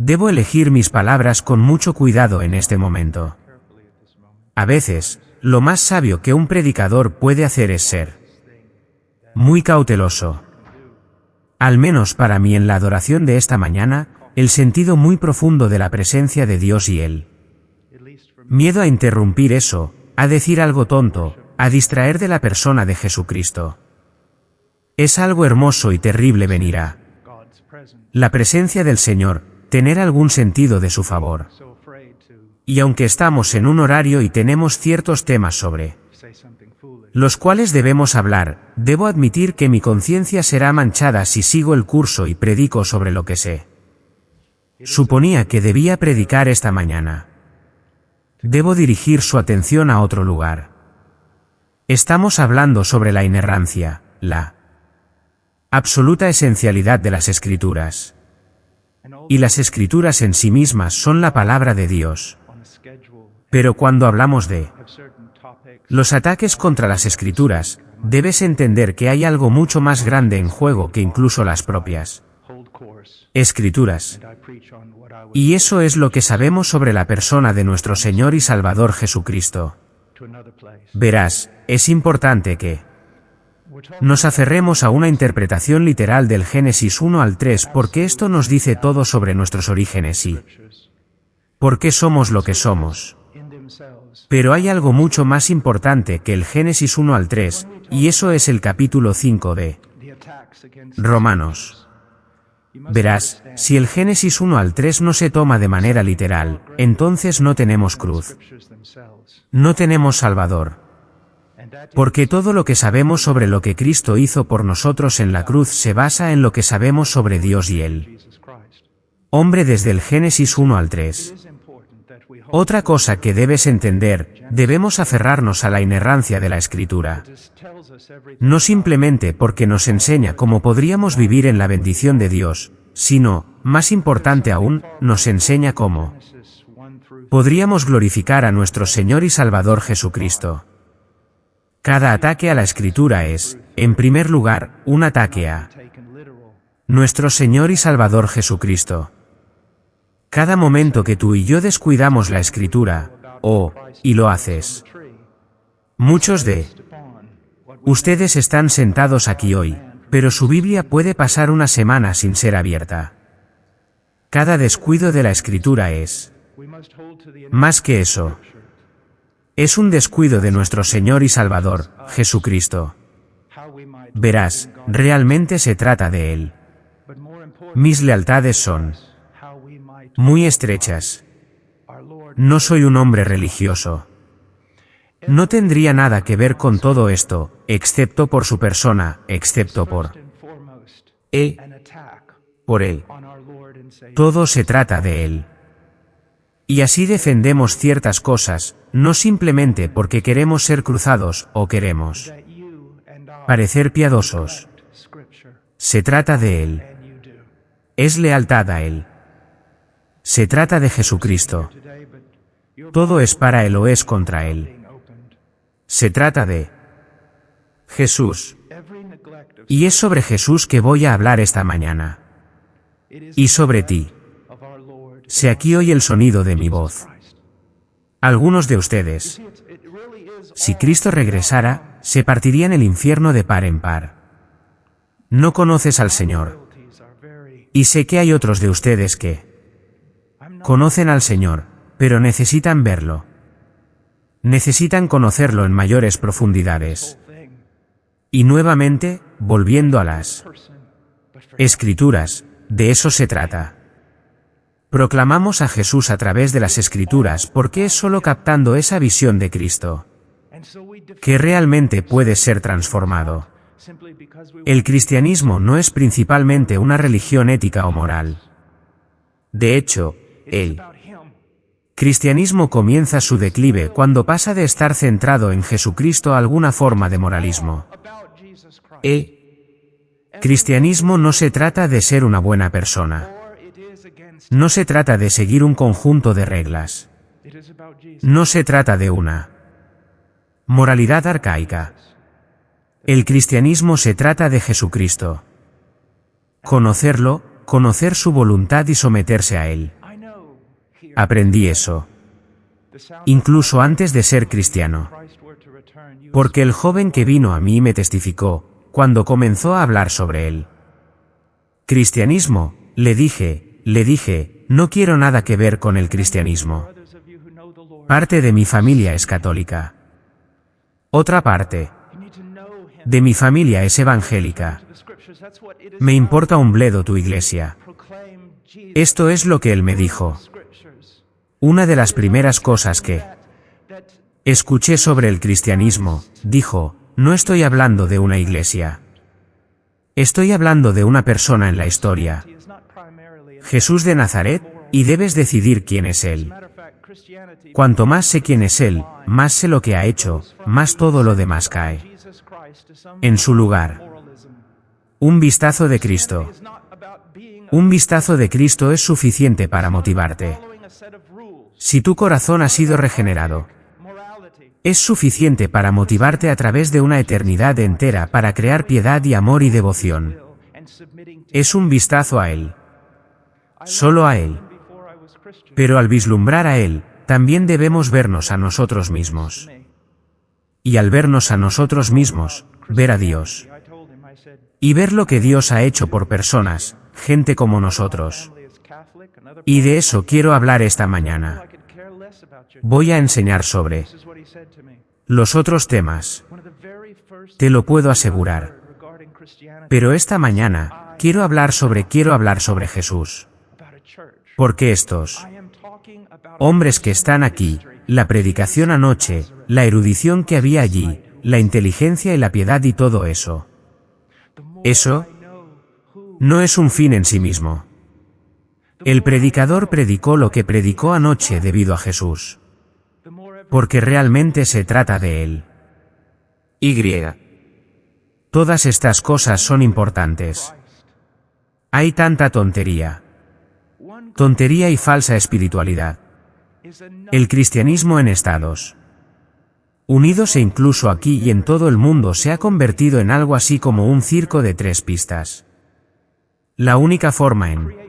Debo elegir mis palabras con mucho cuidado en este momento. A veces, lo más sabio que un predicador puede hacer es ser muy cauteloso. Al menos para mí en la adoración de esta mañana, el sentido muy profundo de la presencia de Dios y Él. Miedo a interrumpir eso, a decir algo tonto, a distraer de la persona de Jesucristo. Es algo hermoso y terrible venir a la presencia del Señor, tener algún sentido de su favor. Y aunque estamos en un horario y tenemos ciertos temas sobre los cuales debemos hablar, debo admitir que mi conciencia será manchada si sigo el curso y predico sobre lo que sé. Suponía que debía predicar esta mañana. Debo dirigir su atención a otro lugar. Estamos hablando sobre la inerrancia, la absoluta esencialidad de las Escrituras. Y las Escrituras en sí mismas son la palabra de Dios. Pero cuando hablamos de los ataques contra las Escrituras, debes entender que hay algo mucho más grande en juego que incluso las propias Escrituras. Y eso es lo que sabemos sobre la persona de nuestro Señor y Salvador Jesucristo. Verás, es importante que nos aferremos a una interpretación literal del Génesis 1 al 3 porque esto nos dice todo sobre nuestros orígenes y por qué somos lo que somos. Pero hay algo mucho más importante que el Génesis 1 al 3, y eso es el capítulo 5 de Romanos. Verás, si el Génesis 1 al 3 no se toma de manera literal, entonces no tenemos cruz. No tenemos Salvador. Porque todo lo que sabemos sobre lo que Cristo hizo por nosotros en la cruz se basa en lo que sabemos sobre Dios y Él. Hombre, desde el Génesis 1 al 3. Otra cosa que debes entender, debemos aferrarnos a la inerrancia de la Escritura. No simplemente porque nos enseña cómo podríamos vivir en la bendición de Dios, sino, más importante aún, nos enseña cómo podríamos glorificar a nuestro Señor y Salvador Jesucristo. Cada ataque a la Escritura es, en primer lugar, un ataque a nuestro Señor y Salvador Jesucristo. Cada momento que tú y yo descuidamos la Escritura, y lo haces. Muchos de ustedes están sentados aquí hoy, pero su Biblia puede pasar una semana sin ser abierta. Cada descuido de la Escritura es más que eso. Es un descuido de nuestro Señor y Salvador, Jesucristo. Verás, realmente se trata de Él. Mis lealtades son muy estrechas. No soy un hombre religioso. No tendría nada que ver con todo esto, excepto por su persona, excepto por Él. Todo se trata de Él. Y así defendemos ciertas cosas, no simplemente porque queremos ser cruzados o queremos parecer piadosos. Se trata de Él. Es lealtad a Él. Se trata de Jesucristo. Todo es para Él o es contra Él. Se trata de Jesús. Y es sobre Jesús que voy a hablar esta mañana. Y sobre ti. Se aquí oye el sonido de mi voz. Algunos de ustedes, si Cristo regresara, se partirían el infierno de par en par. No conoces al Señor. Y sé que hay otros de ustedes que conocen al Señor, pero necesitan verlo. Necesitan conocerlo en mayores profundidades. Y nuevamente, volviendo a las Escrituras, de eso se trata. Proclamamos a Jesús a través de las Escrituras porque es solo captando esa visión de Cristo que realmente puede ser transformado. El cristianismo no es principalmente una religión ética o moral. De hecho, el cristianismo comienza su declive cuando pasa de estar centrado en Jesucristo a alguna forma de moralismo. Cristianismo no se trata de ser una buena persona. No se trata de seguir un conjunto de reglas. No se trata de una moralidad arcaica. El cristianismo se trata de Jesucristo. Conocerlo, conocer su voluntad y someterse a Él. Aprendí eso, incluso antes de ser cristiano. Porque el joven que vino a mí me testificó, cuando comenzó a hablar sobre él. Cristianismo, le dije, no quiero nada que ver con el cristianismo. Parte de mi familia es católica. Otra parte de mi familia es evangélica. Me importa un bledo tu iglesia. Esto es lo que él me dijo. Una de las primeras cosas que escuché sobre el cristianismo, dijo, no estoy hablando de una iglesia. Estoy hablando de una persona en la historia. Jesús de Nazaret, y debes decidir quién es Él. Cuanto más sé quién es Él, más sé lo que ha hecho, más todo lo demás cae en su lugar. Un vistazo de Cristo. Un vistazo de Cristo es suficiente para motivarte. Si tu corazón ha sido regenerado, es suficiente para motivarte a través de una eternidad entera para crear piedad y amor y devoción. Es un vistazo a Él. Solo a Él. Pero al vislumbrar a Él, también debemos vernos a nosotros mismos. Y al vernos a nosotros mismos, ver a Dios. Y ver lo que Dios ha hecho por personas, gente como nosotros. Y de eso quiero hablar esta mañana. Voy a enseñar sobre los otros temas. Te lo puedo asegurar. Pero esta mañana, quiero hablar sobre Jesús. Porque estos hombres que están aquí, la predicación anoche, la erudición que había allí, la inteligencia y la piedad y todo eso. Eso no es un fin en sí mismo. El predicador predicó lo que predicó anoche debido a Jesús. Porque realmente se trata de Él. Todas estas cosas son importantes. Hay tanta tontería. Tontería y falsa espiritualidad. El cristianismo en Estados Unidos e incluso aquí y en todo el mundo se ha convertido en algo así como un circo de 3 pistas. La única forma en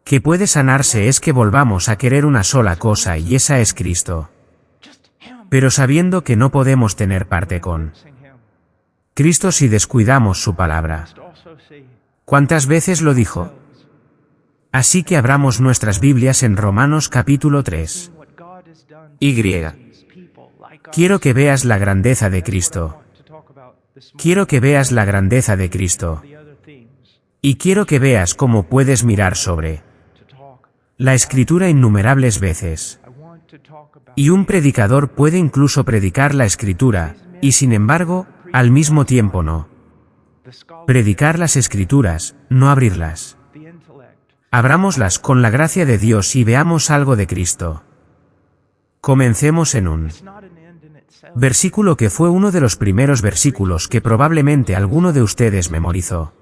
que puede sanarse es que volvamos a querer una sola cosa y esa es Cristo. Pero sabiendo que no podemos tener parte con Cristo si descuidamos su palabra. ¿Cuántas veces lo dijo? Así que abramos nuestras Biblias en Romanos capítulo 3. Quiero que veas la grandeza de Cristo. Quiero que veas la grandeza de Cristo. Y quiero que veas cómo puedes mirar sobre la Escritura innumerables veces. Y un predicador puede incluso predicar la Escritura, y sin embargo, al mismo tiempo no predicar las Escrituras, no abrirlas. Abrámoslas con la gracia de Dios y veamos algo de Cristo. Comencemos en un versículo que fue uno de los primeros versículos que probablemente alguno de ustedes memorizó.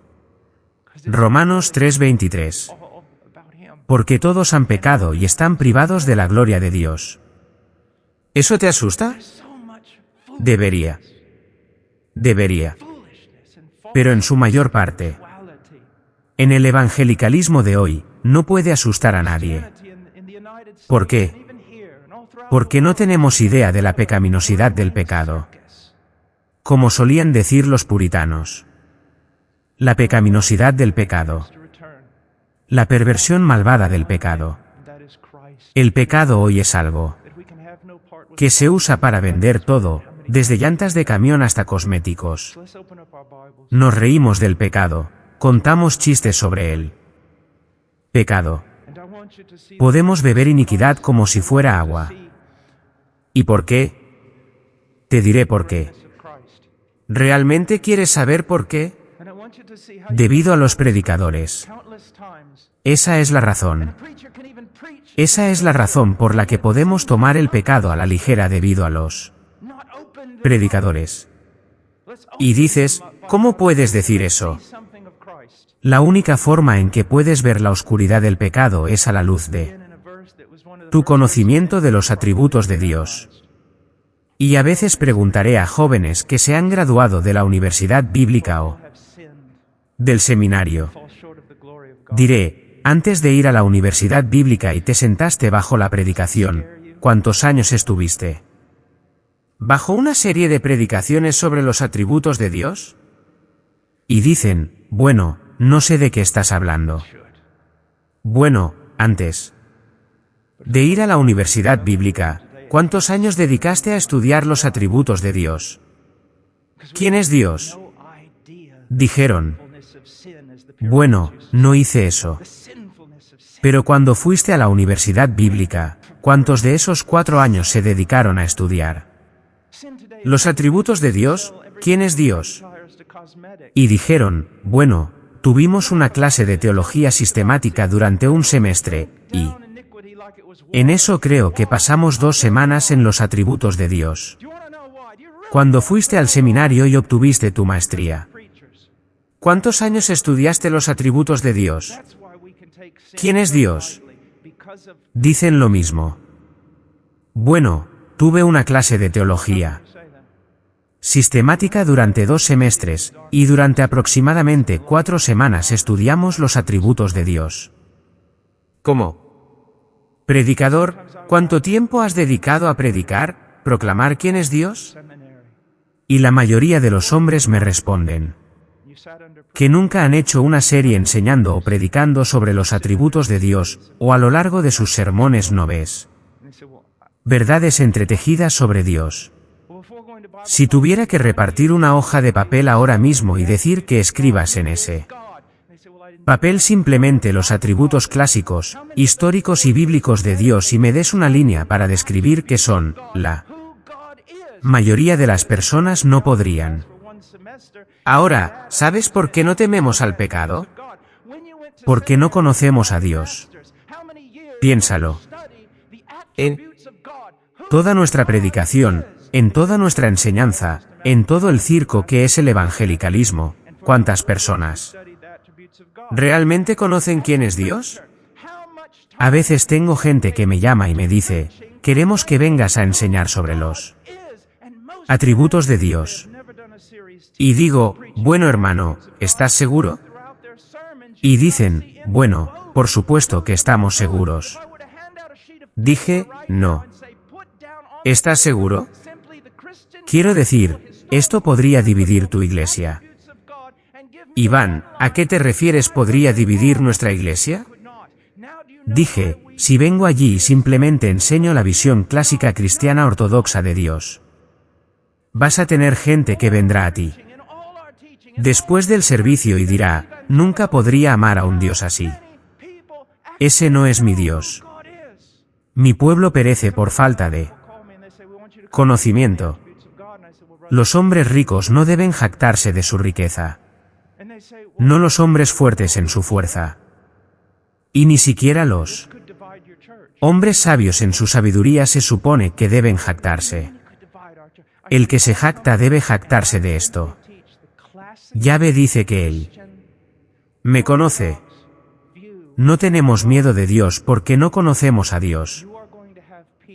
Romanos 3:23. Porque todos han pecado y están privados de la gloria de Dios. ¿Eso te asusta? Debería. Pero en su mayor parte, en el evangelicalismo de hoy, no puede asustar a nadie. ¿Por qué? Porque no tenemos idea de la pecaminosidad del pecado. Como solían decir los puritanos. La pecaminosidad del pecado. La perversión malvada del pecado. El pecado hoy es algo que se usa para vender todo, desde llantas de camión hasta cosméticos. Nos reímos del pecado, contamos chistes sobre él. Pecado. Podemos beber iniquidad como si fuera agua. ¿Y por qué? Te diré por qué. ¿Realmente quieres saber por qué? Debido a los predicadores. Esa es la razón. Esa es la razón por la que podemos tomar el pecado a la ligera debido a los predicadores. Y dices, ¿cómo puedes decir eso? La única forma en que puedes ver la oscuridad del pecado es a la luz de tu conocimiento de los atributos de Dios. Y a veces preguntaré a jóvenes que se han graduado de la universidad bíblica o del seminario, Diré, antes de ir a la universidad bíblica y te sentaste bajo la predicación, ¿cuántos años estuviste? ¿Bajo una serie de predicaciones sobre los atributos de Dios? Y dicen, bueno, no sé de qué estás hablando. Bueno, antes de ir a la universidad bíblica, ¿cuántos años dedicaste a estudiar los atributos de Dios? ¿Quién es Dios? Dijeron, bueno, no hice eso. Pero cuando fuiste a la universidad bíblica, ¿cuántos de esos 4 años se dedicaron a estudiar los atributos de Dios? ¿Quién es Dios? Y dijeron, bueno, tuvimos una clase de teología sistemática durante un semestre, y en eso creo que pasamos 2 semanas en los atributos de Dios. Cuando fuiste al seminario y obtuviste tu maestría, ¿cuántos años estudiaste los atributos de Dios? ¿Quién es Dios? Dicen lo mismo. Bueno, tuve una clase de teología sistemática durante 2 semestres, y durante aproximadamente 4 semanas estudiamos los atributos de Dios. ¿Cómo? Predicador, ¿cuánto tiempo has dedicado a predicar, proclamar quién es Dios? Y la mayoría de los hombres me responden que nunca han hecho una serie enseñando o predicando sobre los atributos de Dios, o a lo largo de sus sermones no ves verdades entretejidas sobre Dios. Si tuviera que repartir una hoja de papel ahora mismo y decir que escribas en ese papel simplemente los atributos clásicos, históricos y bíblicos de Dios y me des una línea para describir qué son, la mayoría de las personas no podrían. Ahora, ¿sabes por qué no tememos al pecado? Porque no conocemos a Dios. Piénsalo. En toda nuestra predicación, en toda nuestra enseñanza, en todo el circo que es el evangelicalismo, ¿cuántas personas realmente conocen quién es Dios? A veces tengo gente que me llama y me dice, queremos que vengas a enseñar sobre los atributos de Dios. Y digo, bueno hermano, ¿estás seguro? Y dicen, bueno, por supuesto que estamos seguros. Dije, no. ¿Estás seguro? Quiero decir, esto podría dividir tu iglesia. Iván, ¿a qué te refieres podría dividir nuestra iglesia? Dije, si vengo allí y simplemente enseño la visión clásica cristiana ortodoxa de Dios, vas a tener gente que vendrá a ti después del servicio y dirá, nunca podría amar a un Dios así. Ese no es mi Dios. Mi pueblo perece por falta de conocimiento. Los hombres ricos no deben jactarse de su riqueza. No los hombres fuertes en su fuerza. Y ni siquiera los hombres sabios en su sabiduría se supone que deben jactarse. El que se jacta debe jactarse de esto. Yahvé dice que Él me conoce. No tenemos miedo de Dios porque no conocemos a Dios.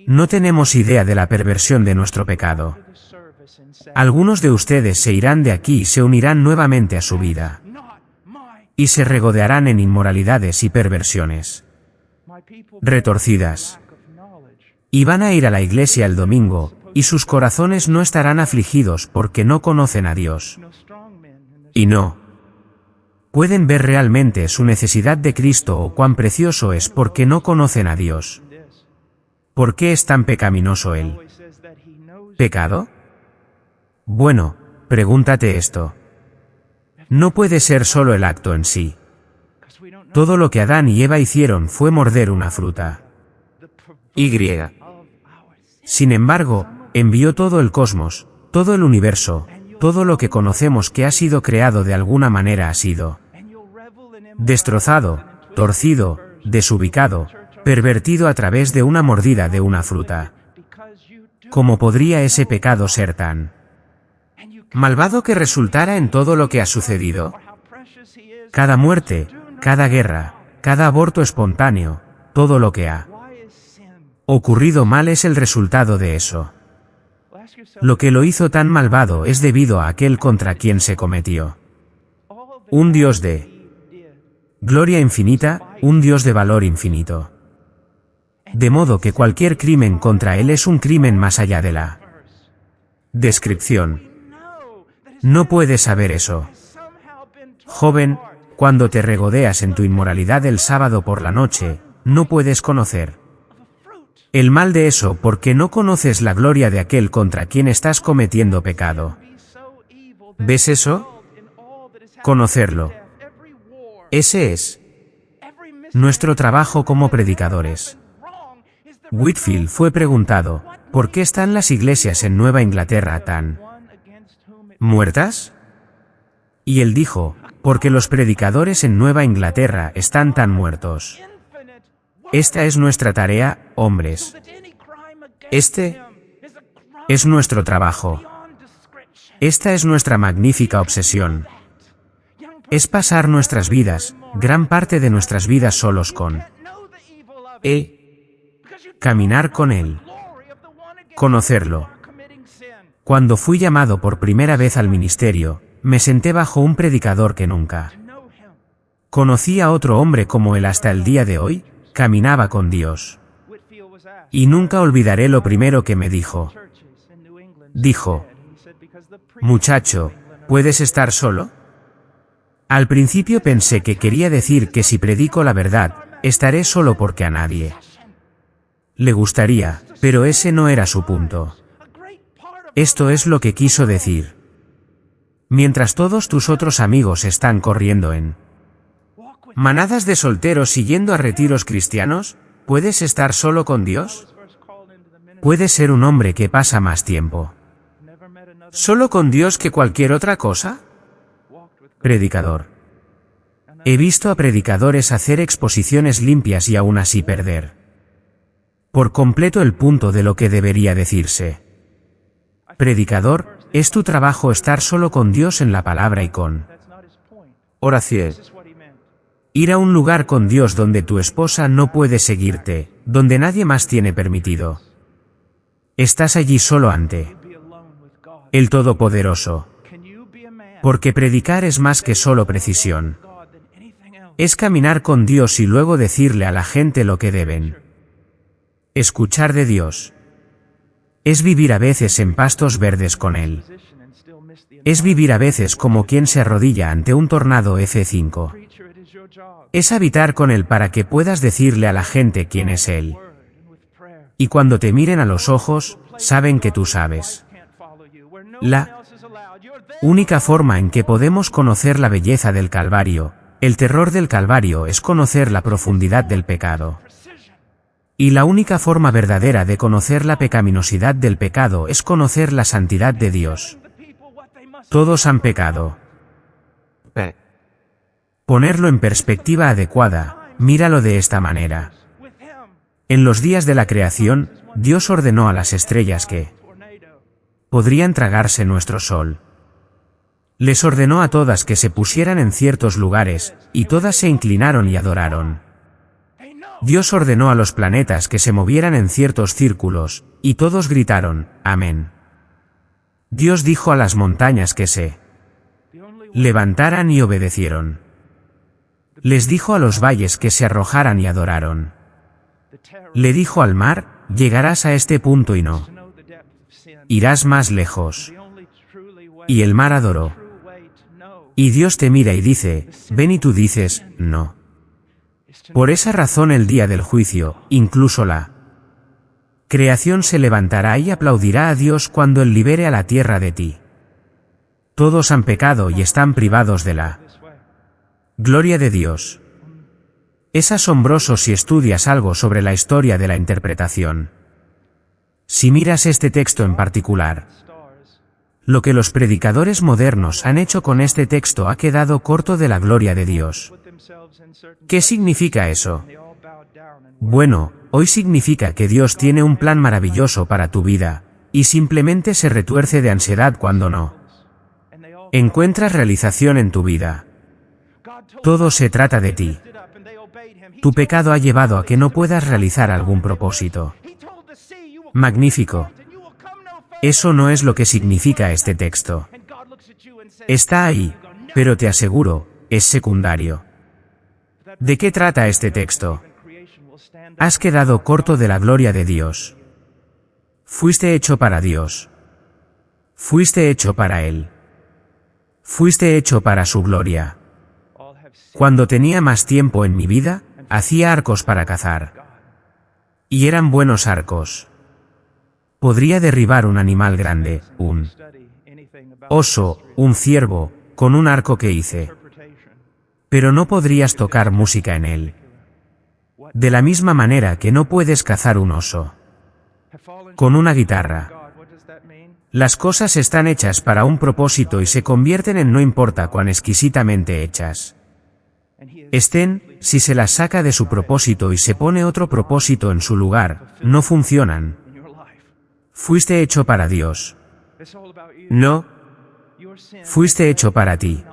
No tenemos idea de la perversión de nuestro pecado. Algunos de ustedes se irán de aquí y se unirán nuevamente a su vida. Y se regodearán en inmoralidades y perversiones retorcidas. Y van a ir a la iglesia el domingo, y sus corazones no estarán afligidos porque no conocen a Dios. Y no pueden ver realmente su necesidad de Cristo o cuán precioso es porque no conocen a Dios. ¿Por qué es tan pecaminoso el pecado? Bueno, pregúntate esto. No puede ser solo el acto en sí. Todo lo que Adán y Eva hicieron fue morder una fruta. Y. Sin embargo, envió todo el cosmos, todo el universo, todo lo que conocemos que ha sido creado de alguna manera ha sido destrozado, torcido, desubicado, pervertido a través de una mordida de una fruta. ¿Cómo podría ese pecado ser tan malvado que resultara en todo lo que ha sucedido? Cada muerte, cada guerra, cada aborto espontáneo, todo lo que ha ocurrido mal es el resultado de eso. Lo que lo hizo tan malvado es debido a aquel contra quien se cometió. Un Dios de Gloria infinita, un Dios de valor infinito. De modo que cualquier crimen contra Él es un crimen más allá de la descripción. No puedes saber eso. Joven, cuando te regodeas en tu inmoralidad el sábado por la noche, no puedes conocer el mal de eso porque no conoces la gloria de aquel contra quien estás cometiendo pecado. ¿Ves eso? Conocerlo. Ese es nuestro trabajo como predicadores. Whitefield fue preguntado, ¿por qué están las iglesias en Nueva Inglaterra tan muertas? Y él dijo, porque los predicadores en Nueva Inglaterra están tan muertos. Esta es nuestra tarea, hombres. Este es nuestro trabajo. Esta es nuestra magnífica obsesión. Es pasar nuestras vidas, gran parte de nuestras vidas solos con caminar con Él. Conocerlo. Cuando fui llamado por primera vez al ministerio, me senté bajo un predicador que nunca conocí a otro hombre como él hasta el día de hoy, caminaba con Dios. Y nunca olvidaré lo primero que me dijo. Dijo, muchacho, ¿puedes estar solo? Al principio pensé que quería decir que si predico la verdad, estaré solo porque a nadie le gustaría, pero ese no era su punto. Esto es lo que quiso decir. Mientras todos tus otros amigos están corriendo en manadas de solteros y yendo a retiros cristianos, ¿puedes estar solo con Dios? ¿Puedes ser un hombre que pasa más tiempo solo con Dios que cualquier otra cosa? Predicador. He visto a predicadores hacer exposiciones limpias y aún así perder por completo el punto de lo que debería decirse. Predicador, es tu trabajo estar solo con Dios en la palabra y con oración. Ir a un lugar con Dios donde tu esposa no puede seguirte, donde nadie más tiene permitido. Estás allí solo ante el Todopoderoso. Porque predicar es más que solo precisión. Es caminar con Dios y luego decirle a la gente lo que deben escuchar de Dios. Es vivir a veces en pastos verdes con Él. Es vivir a veces como quien se arrodilla ante un tornado F5. Es habitar con Él para que puedas decirle a la gente quién es Él. Y cuando te miren a los ojos, saben que tú sabes. La única forma en que podemos conocer la belleza del Calvario, el terror del Calvario es conocer la profundidad del pecado. Y la única forma verdadera de conocer la pecaminosidad del pecado es conocer la santidad de Dios. Todos han pecado. Ponerlo en perspectiva adecuada, míralo de esta manera. En los días de la creación, Dios ordenó a las estrellas que podrían tragarse nuestro sol. Les ordenó a todas que se pusieran en ciertos lugares, y todas se inclinaron y adoraron. Dios ordenó a los planetas que se movieran en ciertos círculos, y todos gritaron, amén. Dios dijo a las montañas que se levantaran y obedecieron. Les dijo a los valles que se arrojaran y adoraron. Le dijo al mar, llegarás a este punto y no irás más lejos. Y el mar adoró. Y Dios te mira y dice, ven y tú dices, no. Por esa razón el día del juicio, incluso la creación se levantará y aplaudirá a Dios cuando Él libere a la tierra de ti. Todos han pecado y están privados de la gloria de Dios. Es asombroso si estudias algo sobre la historia de la interpretación. Si miras este texto en particular, lo que los predicadores modernos han hecho con este texto ha quedado corto de la gloria de Dios. ¿Qué significa eso? Bueno, hoy significa que Dios tiene un plan maravilloso para tu vida, y simplemente se retuerce de ansiedad cuando no encuentras realización en tu vida. Todo se trata de ti. Tu pecado ha llevado a que no puedas realizar algún propósito. Magnífico. Eso no es lo que significa este texto. Está ahí, pero te aseguro, es secundario. ¿De qué trata este texto? Has quedado corto de la gloria de Dios. Fuiste hecho para Dios. Fuiste hecho para Él. Fuiste hecho para su gloria. Cuando tenía más tiempo en mi vida, hacía arcos para cazar. Y eran buenos arcos. Podría derribar un animal grande, un oso, un ciervo, con un arco que hice. Pero no podrías tocar música en él. De la misma manera que no puedes cazar un oso. Con una guitarra. Las cosas están hechas para un propósito y se convierten en no importa cuán exquisitamente hechas estén, si se las saca de su propósito y se pone otro propósito en su lugar, no funcionan. Fuiste hecho para Dios. No. Fuiste hecho para ti.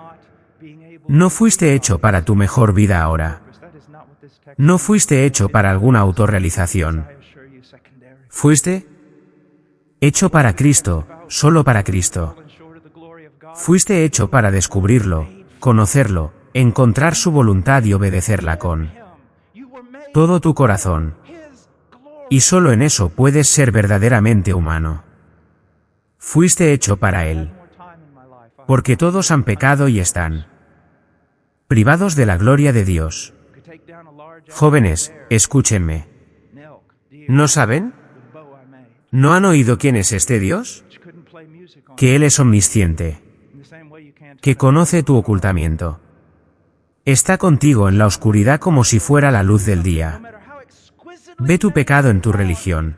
No fuiste hecho para tu mejor vida ahora. No fuiste hecho para alguna autorrealización. Fuiste hecho para Cristo, solo para Cristo. Fuiste hecho para descubrirlo, conocerlo, encontrar su voluntad y obedecerla con todo tu corazón. Y solo en eso puedes ser verdaderamente humano. Fuiste hecho para Él. Porque todos han pecado y están privados de la gloria de Dios. Jóvenes, escúchenme. ¿No saben? ¿No han oído quién es este Dios? Que Él es omnisciente. Que conoce tu ocultamiento. Está contigo en la oscuridad como si fuera la luz del día. Ve tu pecado en tu religión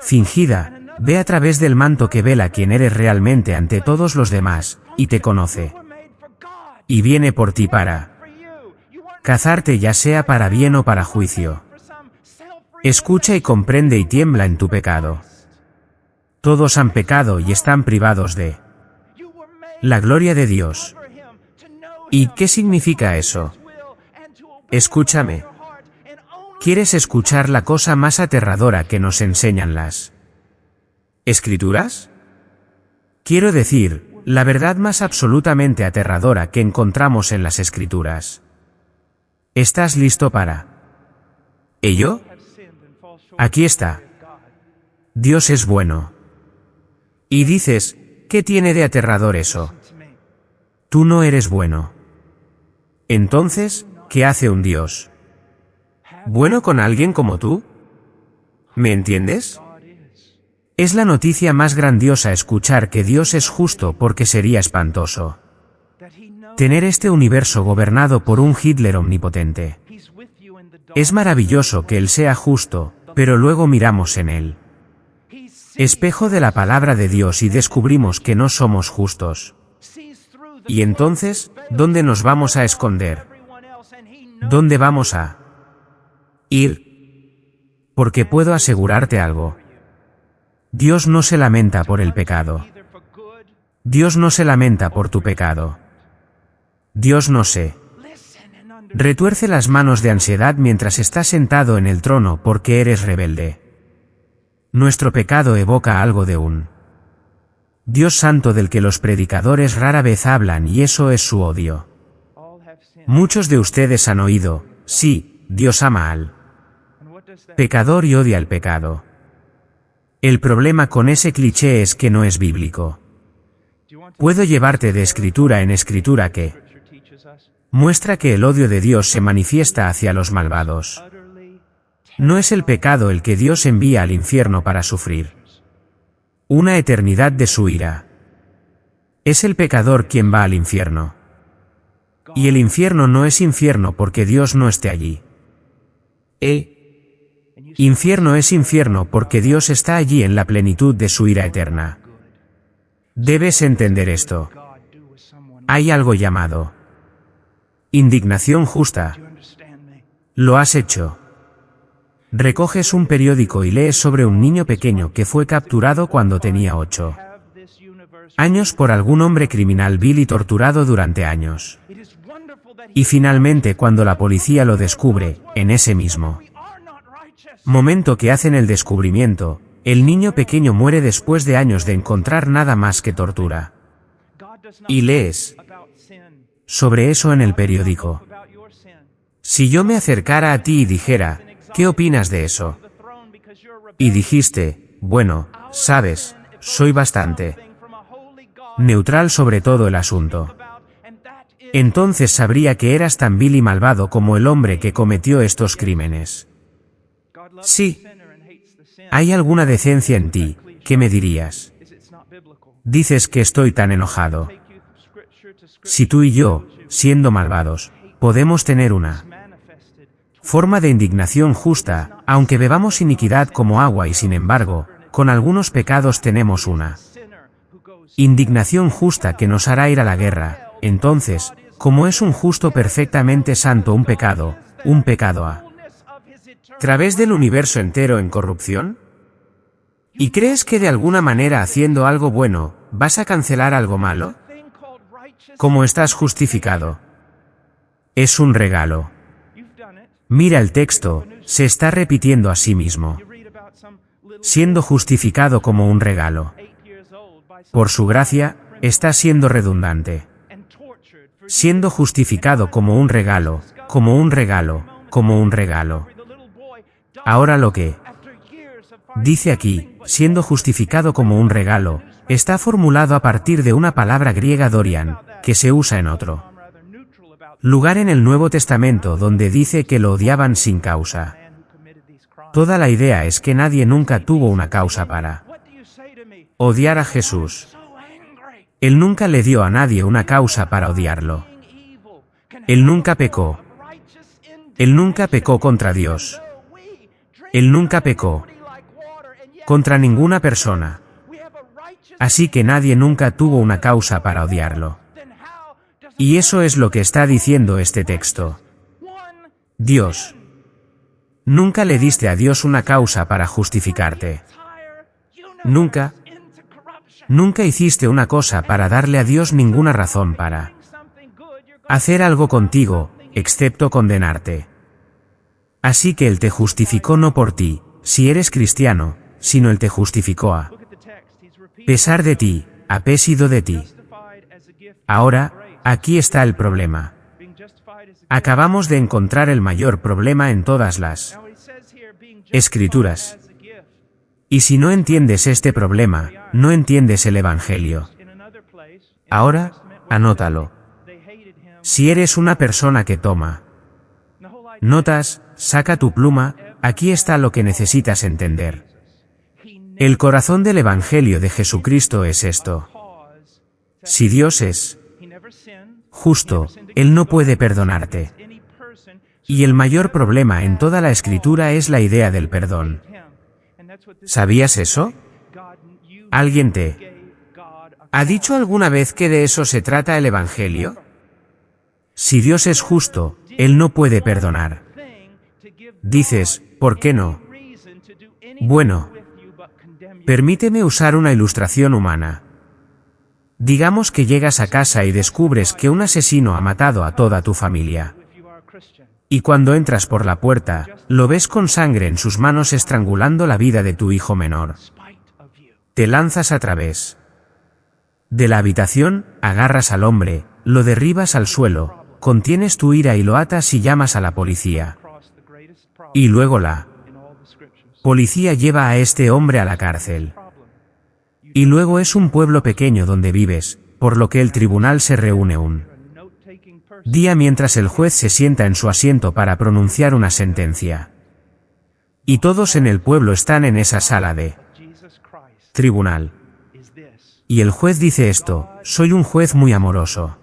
fingida, ve a través del manto que vela quién eres realmente ante todos los demás, y te conoce. Y viene por ti para cazarte, ya sea para bien o para juicio. Escucha y comprende y tiembla en tu pecado. Todos han pecado y están privados de la gloria de Dios. ¿Y qué significa eso? Escúchame. ¿Quieres escuchar la cosa más aterradora que nos enseñan las Escrituras? Quiero decir, la verdad más absolutamente aterradora que encontramos en las Escrituras. ¿Estás listo para ello? Aquí está. Dios es bueno. Y dices, ¿qué tiene de aterrador eso? Tú no eres bueno. Entonces, ¿qué hace un Dios bueno con alguien como tú? ¿Me entiendes? Es la noticia más grandiosa escuchar que Dios es justo, porque sería espantoso tener este universo gobernado por un Hitler omnipotente. Es maravilloso que Él sea justo, pero luego miramos en Él, espejo de la palabra de Dios, y descubrimos que no somos justos. Y entonces, ¿dónde nos vamos a esconder? ¿Dónde vamos a ir? Porque puedo asegurarte algo. Dios no se lamenta por el pecado. Dios no se lamenta por tu pecado. Dios no se retuerce las manos de ansiedad mientras estás sentado en el trono porque eres rebelde. Nuestro pecado evoca algo de un Dios santo del que los predicadores rara vez hablan, y eso es su odio. Muchos de ustedes han oído, sí, Dios ama al pecador y odia al pecado. El problema con ese cliché es que no es bíblico. Puedo llevarte de escritura en escritura que muestra que el odio de Dios se manifiesta hacia los malvados. No es el pecado el que Dios envía al infierno para sufrir una eternidad de su ira. Es el pecador quien va al infierno. Y el infierno no es infierno porque Dios no esté allí. Infierno es infierno porque Dios está allí en la plenitud de su ira eterna. Debes entender esto. Hay algo llamado indignación justa. Lo has hecho. Recoges un periódico y lees sobre un niño pequeño que fue capturado cuando tenía 8 años por algún hombre criminal vil y torturado durante años. Y finalmente, cuando la policía lo descubre, en ese mismo momento que hacen el descubrimiento, el niño pequeño muere después de años de encontrar nada más que tortura. Y lees sobre eso en el periódico. Si yo me acercara a ti y dijera, ¿qué opinas de eso? Y dijiste, bueno, sabes, soy bastante neutral sobre todo el asunto. Entonces sabría que eras tan vil y malvado como el hombre que cometió estos crímenes. Sí. ¿Hay alguna decencia en ti? ¿Qué me dirías? Dices que estoy tan enojado. Si tú y yo, siendo malvados, podemos tener una forma de indignación justa, aunque bebamos iniquidad como agua y sin embargo, con algunos pecados tenemos una indignación justa que nos hará ir a la guerra, entonces, ¿cómo es un justo perfectamente santo un pecado a través del universo entero en corrupción? ¿Y crees que de alguna manera haciendo algo bueno, vas a cancelar algo malo? ¿Cómo estás justificado? Es un regalo. Mira el texto, se está repitiendo a sí mismo. Siendo justificado como un regalo. Por su gracia, está siendo redundante. Siendo justificado como un regalo, como un regalo, como un regalo. Ahora lo que dice aquí, siendo justificado como un regalo, está formulado a partir de una palabra griega dorian, que se usa en otro lugar en el Nuevo Testamento donde dice que lo odiaban sin causa. Toda la idea es que nadie nunca tuvo una causa para odiar a Jesús. Él nunca le dio a nadie una causa para odiarlo. Él nunca pecó. Él nunca pecó contra Dios. Él nunca pecó contra ninguna persona. Así que nadie nunca tuvo una causa para odiarlo. Y eso es lo que está diciendo este texto. Dios. Nunca le diste a Dios una causa para justificarte. Nunca. Nunca hiciste una cosa para darle a Dios ninguna razón para hacer algo contigo, excepto condenarte. Así que Él te justificó no por ti, si eres cristiano, sino Él te justificó a pesar de ti, a pésido de ti. Ahora, aquí está el problema. Acabamos de encontrar el mayor problema en todas las Escrituras. Y si no entiendes este problema, no entiendes el Evangelio. Ahora, anótalo. Si eres una persona que toma notas, saca tu pluma, aquí está lo que necesitas entender. El corazón del Evangelio de Jesucristo es esto. Si Dios es justo, Él no puede perdonarte. Y el mayor problema en toda la Escritura es la idea del perdón. ¿Sabías eso? ¿Alguien te ha dicho alguna vez que de eso se trata el Evangelio? Si Dios es justo, Él no puede perdonar. Dices, ¿por qué no? Bueno, permíteme usar una ilustración humana. Digamos que llegas a casa y descubres que un asesino ha matado a toda tu familia. Y cuando entras por la puerta, lo ves con sangre en sus manos estrangulando la vida de tu hijo menor. Te lanzas a través de la habitación, agarras al hombre, lo derribas al suelo, contienes tu ira y lo atas y llamas a la policía. Y luego la policía lleva a este hombre a la cárcel. Y luego es un pueblo pequeño donde vives, por lo que el tribunal se reúne un día mientras el juez se sienta en su asiento para pronunciar una sentencia. Y todos en el pueblo están en esa sala de tribunal. Y el juez dice esto: soy un juez muy amoroso.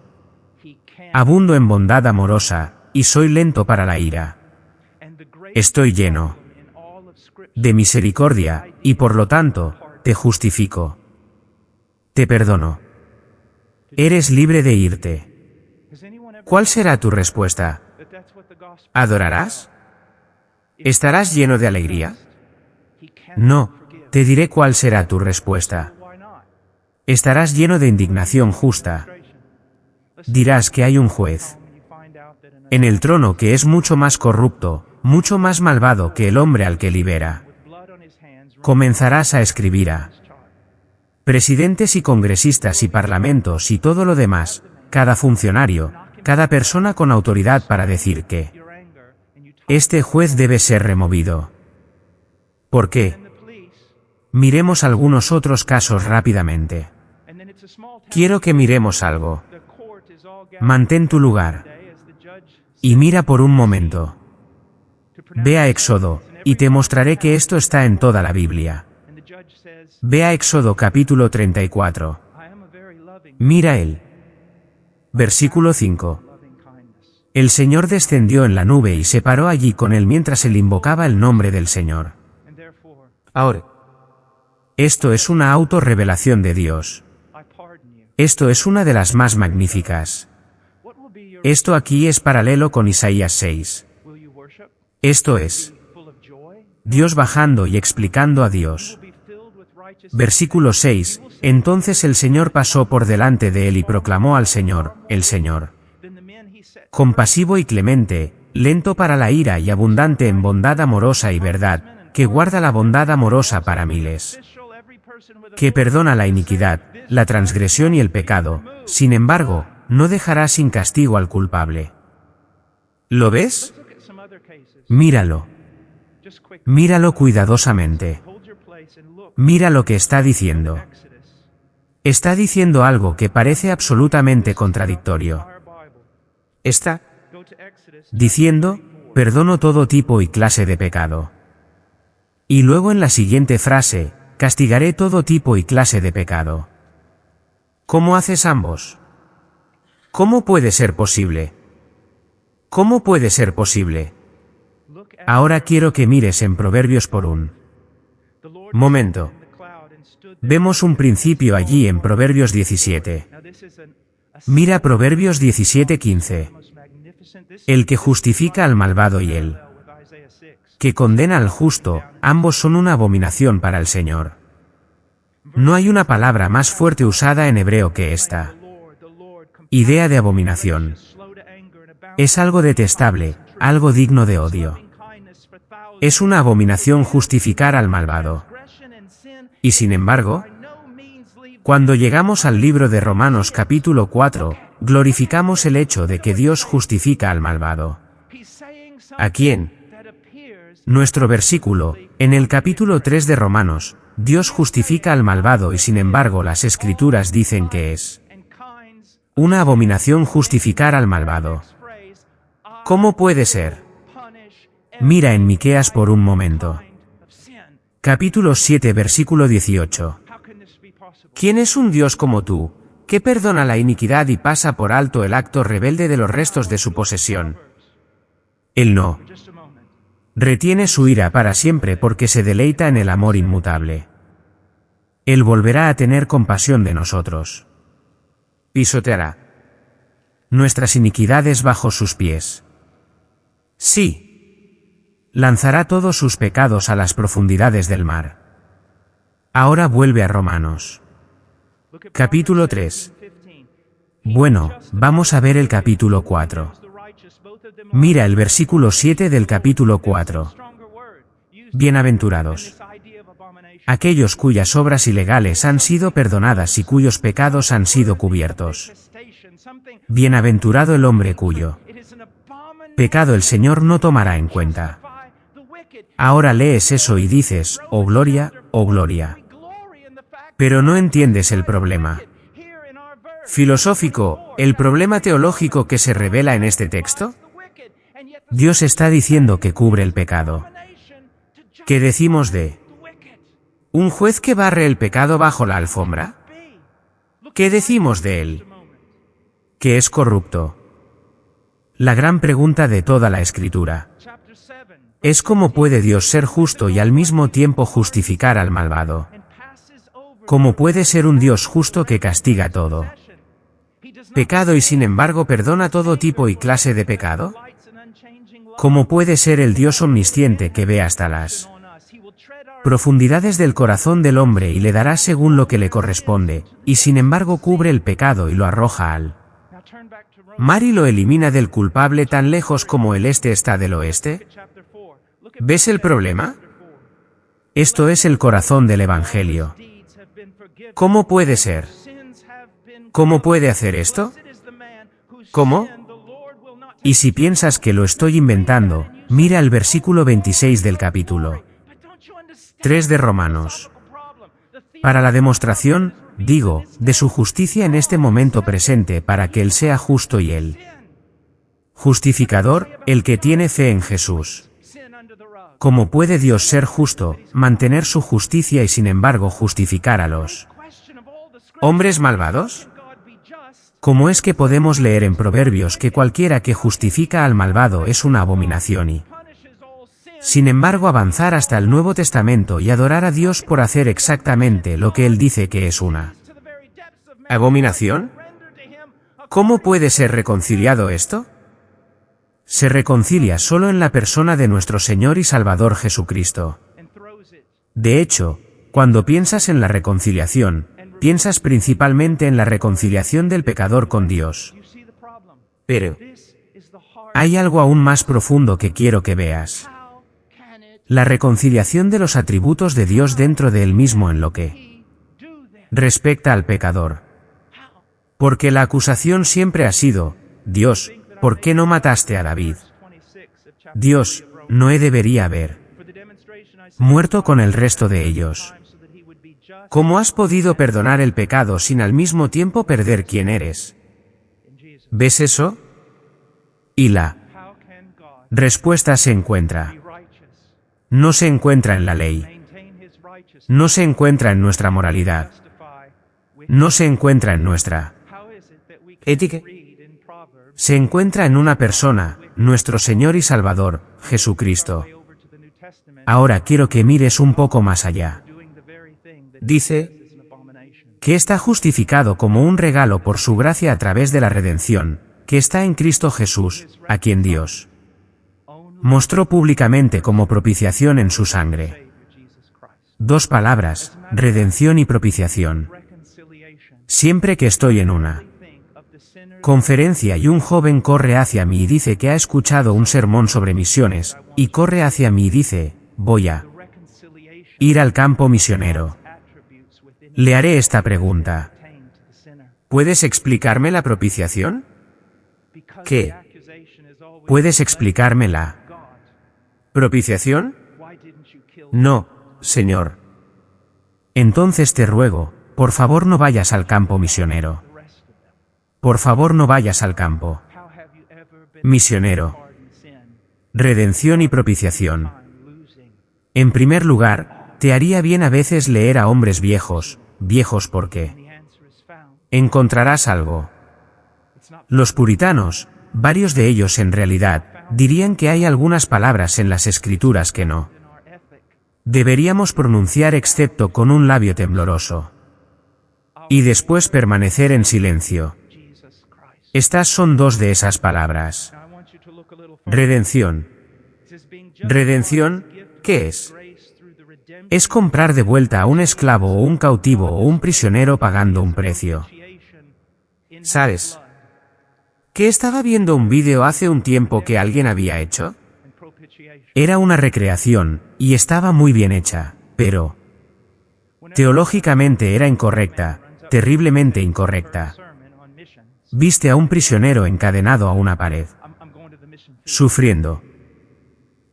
Abundo en bondad amorosa, y soy lento para la ira. Estoy lleno de misericordia, y por lo tanto, te justifico. Te perdono. Eres libre de irte. ¿Cuál será tu respuesta? ¿Adorarás? ¿Estarás lleno de alegría? No, te diré cuál será tu respuesta. Estarás lleno de indignación justa. Dirás que hay un juez en el trono que es mucho más corrupto, mucho más malvado que el hombre al que libera. Comenzarás a escribir a presidentes y congresistas y parlamentos y todo lo demás, cada funcionario, cada persona con autoridad para decir que Este juez debe ser removido. ¿Por qué? Miremos algunos otros casos rápidamente. Quiero que miremos algo. Mantén tu lugar. Y mira por un momento. Ve a Éxodo, y te mostraré que esto está en toda la Biblia. Ve a Éxodo capítulo 34. Mira él. Versículo 5. El Señor descendió en la nube y se paró allí con él mientras él invocaba el nombre del Señor. Ahora, esto es una autorrevelación de Dios. Esto es una de las más magníficas. Esto aquí es paralelo con Isaías 6. Esto es Dios bajando y explicando a Dios. Versículo 6. Entonces el Señor pasó por delante de él y proclamó al Señor, el Señor, compasivo y clemente, lento para la ira y abundante en bondad amorosa y verdad, que guarda la bondad amorosa para miles, que perdona la iniquidad, la transgresión y el pecado, sin embargo, no dejará sin castigo al culpable. ¿Lo ves? Míralo. Míralo cuidadosamente. Mira lo que está diciendo. Está diciendo algo que parece absolutamente contradictorio. Está diciendo, perdono todo tipo y clase de pecado. Y luego en la siguiente frase, castigaré todo tipo y clase de pecado. ¿Cómo haces ambos? ¿Cómo puede ser posible? ¿Cómo puede ser posible? Ahora quiero que mires en Proverbios por un momento. Vemos un principio allí en Proverbios 17. Mira Proverbios 17:15. El que justifica al malvado y el que condena al justo, ambos son una abominación para el Señor. No hay una palabra más fuerte usada en hebreo que esta. Idea de abominación. Es algo detestable, algo digno de odio. Es una abominación justificar al malvado. Y sin embargo, cuando llegamos al libro de Romanos capítulo 4, glorificamos el hecho de que Dios justifica al malvado. ¿A quién? Nuestro versículo, en el capítulo 3 de Romanos, Dios justifica al malvado y sin embargo las Escrituras dicen que es una abominación justificar al malvado. ¿Cómo puede ser? Mira en Miqueas por un momento. Capítulo 7 versículo 18. ¿Quién es un Dios como tú, que perdona la iniquidad y pasa por alto el acto rebelde de los restos de su posesión? Él no retiene su ira para siempre porque se deleita en el amor inmutable. Él volverá a tener compasión de nosotros. Pisoteará nuestras iniquidades bajo sus pies. Sí. Lanzará todos sus pecados a las profundidades del mar. Ahora vuelve a Romanos. Capítulo 3. Bueno, vamos a ver el capítulo 4. Mira el versículo 7 del capítulo 4. Bienaventurados aquellos cuyas obras ilegales han sido perdonadas y cuyos pecados han sido cubiertos. Bienaventurado el hombre cuyo pecado el Señor no tomará en cuenta. Ahora lees eso y dices, oh gloria, oh gloria. Pero no entiendes el problema filosófico, el problema teológico que se revela en este texto. Dios está diciendo que cubre el pecado. ¿Qué decimos de un juez que barre el pecado bajo la alfombra? ¿Qué decimos de él? Que es corrupto. La gran pregunta de toda la Escritura es cómo puede Dios ser justo y al mismo tiempo justificar al malvado. ¿Cómo puede ser un Dios justo que castiga todo pecado y sin embargo perdona todo tipo y clase de pecado? ¿Cómo puede ser el Dios omnisciente que ve hasta las profundidades del corazón del hombre y le dará según lo que le corresponde, y sin embargo cubre el pecado y lo arroja al mar y lo elimina del culpable tan lejos como el este está del oeste? ¿Ves el problema? Esto es el corazón del Evangelio. ¿Cómo puede ser? ¿Cómo puede hacer esto? ¿Cómo? Y si piensas que lo estoy inventando, Mira el versículo 26 del capítulo 3 de Romanos. Para la demostración, digo, de su justicia en este momento presente para que Él sea justo y el justificador, el que tiene fe en Jesús. ¿Cómo puede Dios ser justo, mantener su justicia y sin embargo justificar a los hombres malvados? ¿Cómo es que podemos leer en Proverbios que cualquiera que justifica al malvado es una abominación y, sin embargo, avanzar hasta el Nuevo Testamento y adorar a Dios por hacer exactamente lo que Él dice que es una abominación? ¿Cómo puede ser reconciliado esto? Se reconcilia solo en la persona de nuestro Señor y Salvador Jesucristo. De hecho, cuando piensas en la reconciliación, piensas principalmente en la reconciliación del pecador con Dios. Pero hay algo aún más profundo que quiero que veas. La reconciliación de los atributos de Dios dentro de Él mismo en lo que respecta al pecador. Porque la acusación siempre ha sido, Dios, ¿por qué no mataste a David? Dios, no debería haber muerto con el resto de ellos. ¿Cómo has podido perdonar el pecado sin al mismo tiempo perder quién eres? ¿Ves eso? Y la respuesta se encuentra. No se encuentra en la ley. No se encuentra en nuestra moralidad. No se encuentra en nuestra ética. Se encuentra en una persona, nuestro Señor y Salvador, Jesucristo. Ahora quiero que mires un poco más allá. Dice que está justificado como un regalo por su gracia a través de la redención, que está en Cristo Jesús, a quien Dios mostró públicamente como propiciación en su sangre. Dos palabras, redención y propiciación. Siempre que estoy en una conferencia y un joven corre hacia mí y dice que ha escuchado un sermón sobre misiones, y corre hacia mí y dice, voy a ir al campo misionero. Le haré esta pregunta. ¿Puedes explicarme la propiciación? ¿Qué? ¿Puedes explicarme la propiciación? No, Señor. Entonces te ruego, por favor no vayas al campo misionero. Por favor no vayas al campo misionero. Redención y propiciación. En primer lugar, te haría bien a veces leer a hombres viejos porque encontrarás algo. Los puritanos, varios de ellos en realidad, dirían que hay algunas palabras en las Escrituras que no deberíamos pronunciar excepto con un labio tembloroso. Y después permanecer en silencio. Estas son dos de esas palabras. Redención. ¿Redención? ¿Qué es? Es comprar de vuelta a un esclavo o un cautivo o un prisionero pagando un precio. ¿Sabes? Que estaba viendo un vídeo hace un tiempo que alguien había hecho. Era una recreación, y estaba muy bien hecha, pero teológicamente era incorrecta, terriblemente incorrecta. Viste a un prisionero encadenado a una pared, sufriendo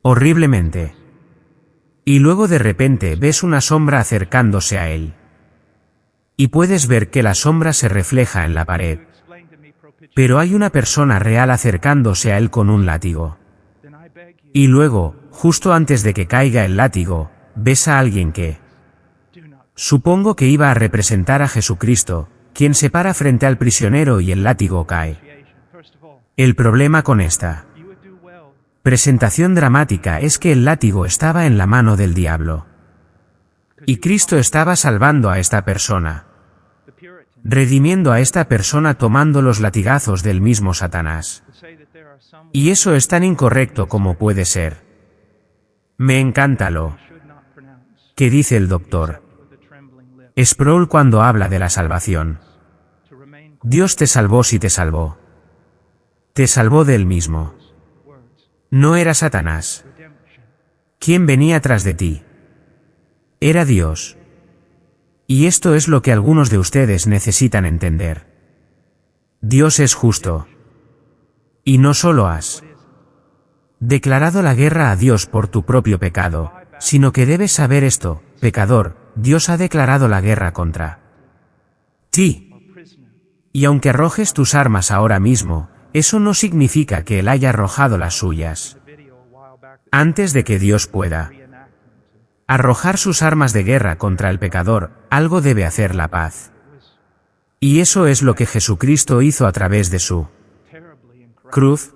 horriblemente. Y luego de repente ves una sombra acercándose a él. Y puedes ver que la sombra se refleja en la pared. Pero hay una persona real acercándose a él con un látigo. Y luego, justo antes de que caiga el látigo, ves a alguien que supongo que iba a representar a Jesucristo, quien se para frente al prisionero y el látigo cae. El problema con esta presentación dramática es que el látigo estaba en la mano del diablo. Y Cristo estaba salvando a esta persona, redimiendo a esta persona tomando los latigazos del mismo Satanás. Y eso es tan incorrecto como puede ser. Me encanta lo que dice el doctor Sproul cuando habla de la salvación. Dios te salvó si te salvó. Te salvó de él mismo. No era Satanás. ¿Quién venía tras de ti? Era Dios. Y esto es lo que algunos de ustedes necesitan entender. Dios es justo. Y no solo has declarado la guerra a Dios por tu propio pecado, sino que debes saber esto, pecador, Dios ha declarado la guerra contra ti. Y aunque arrojes tus armas ahora mismo, eso no significa que Él haya arrojado las suyas. Antes de que Dios pueda arrojar sus armas de guerra contra el pecador, algo debe hacer la paz. Y eso es lo que Jesucristo hizo a través de su cruz.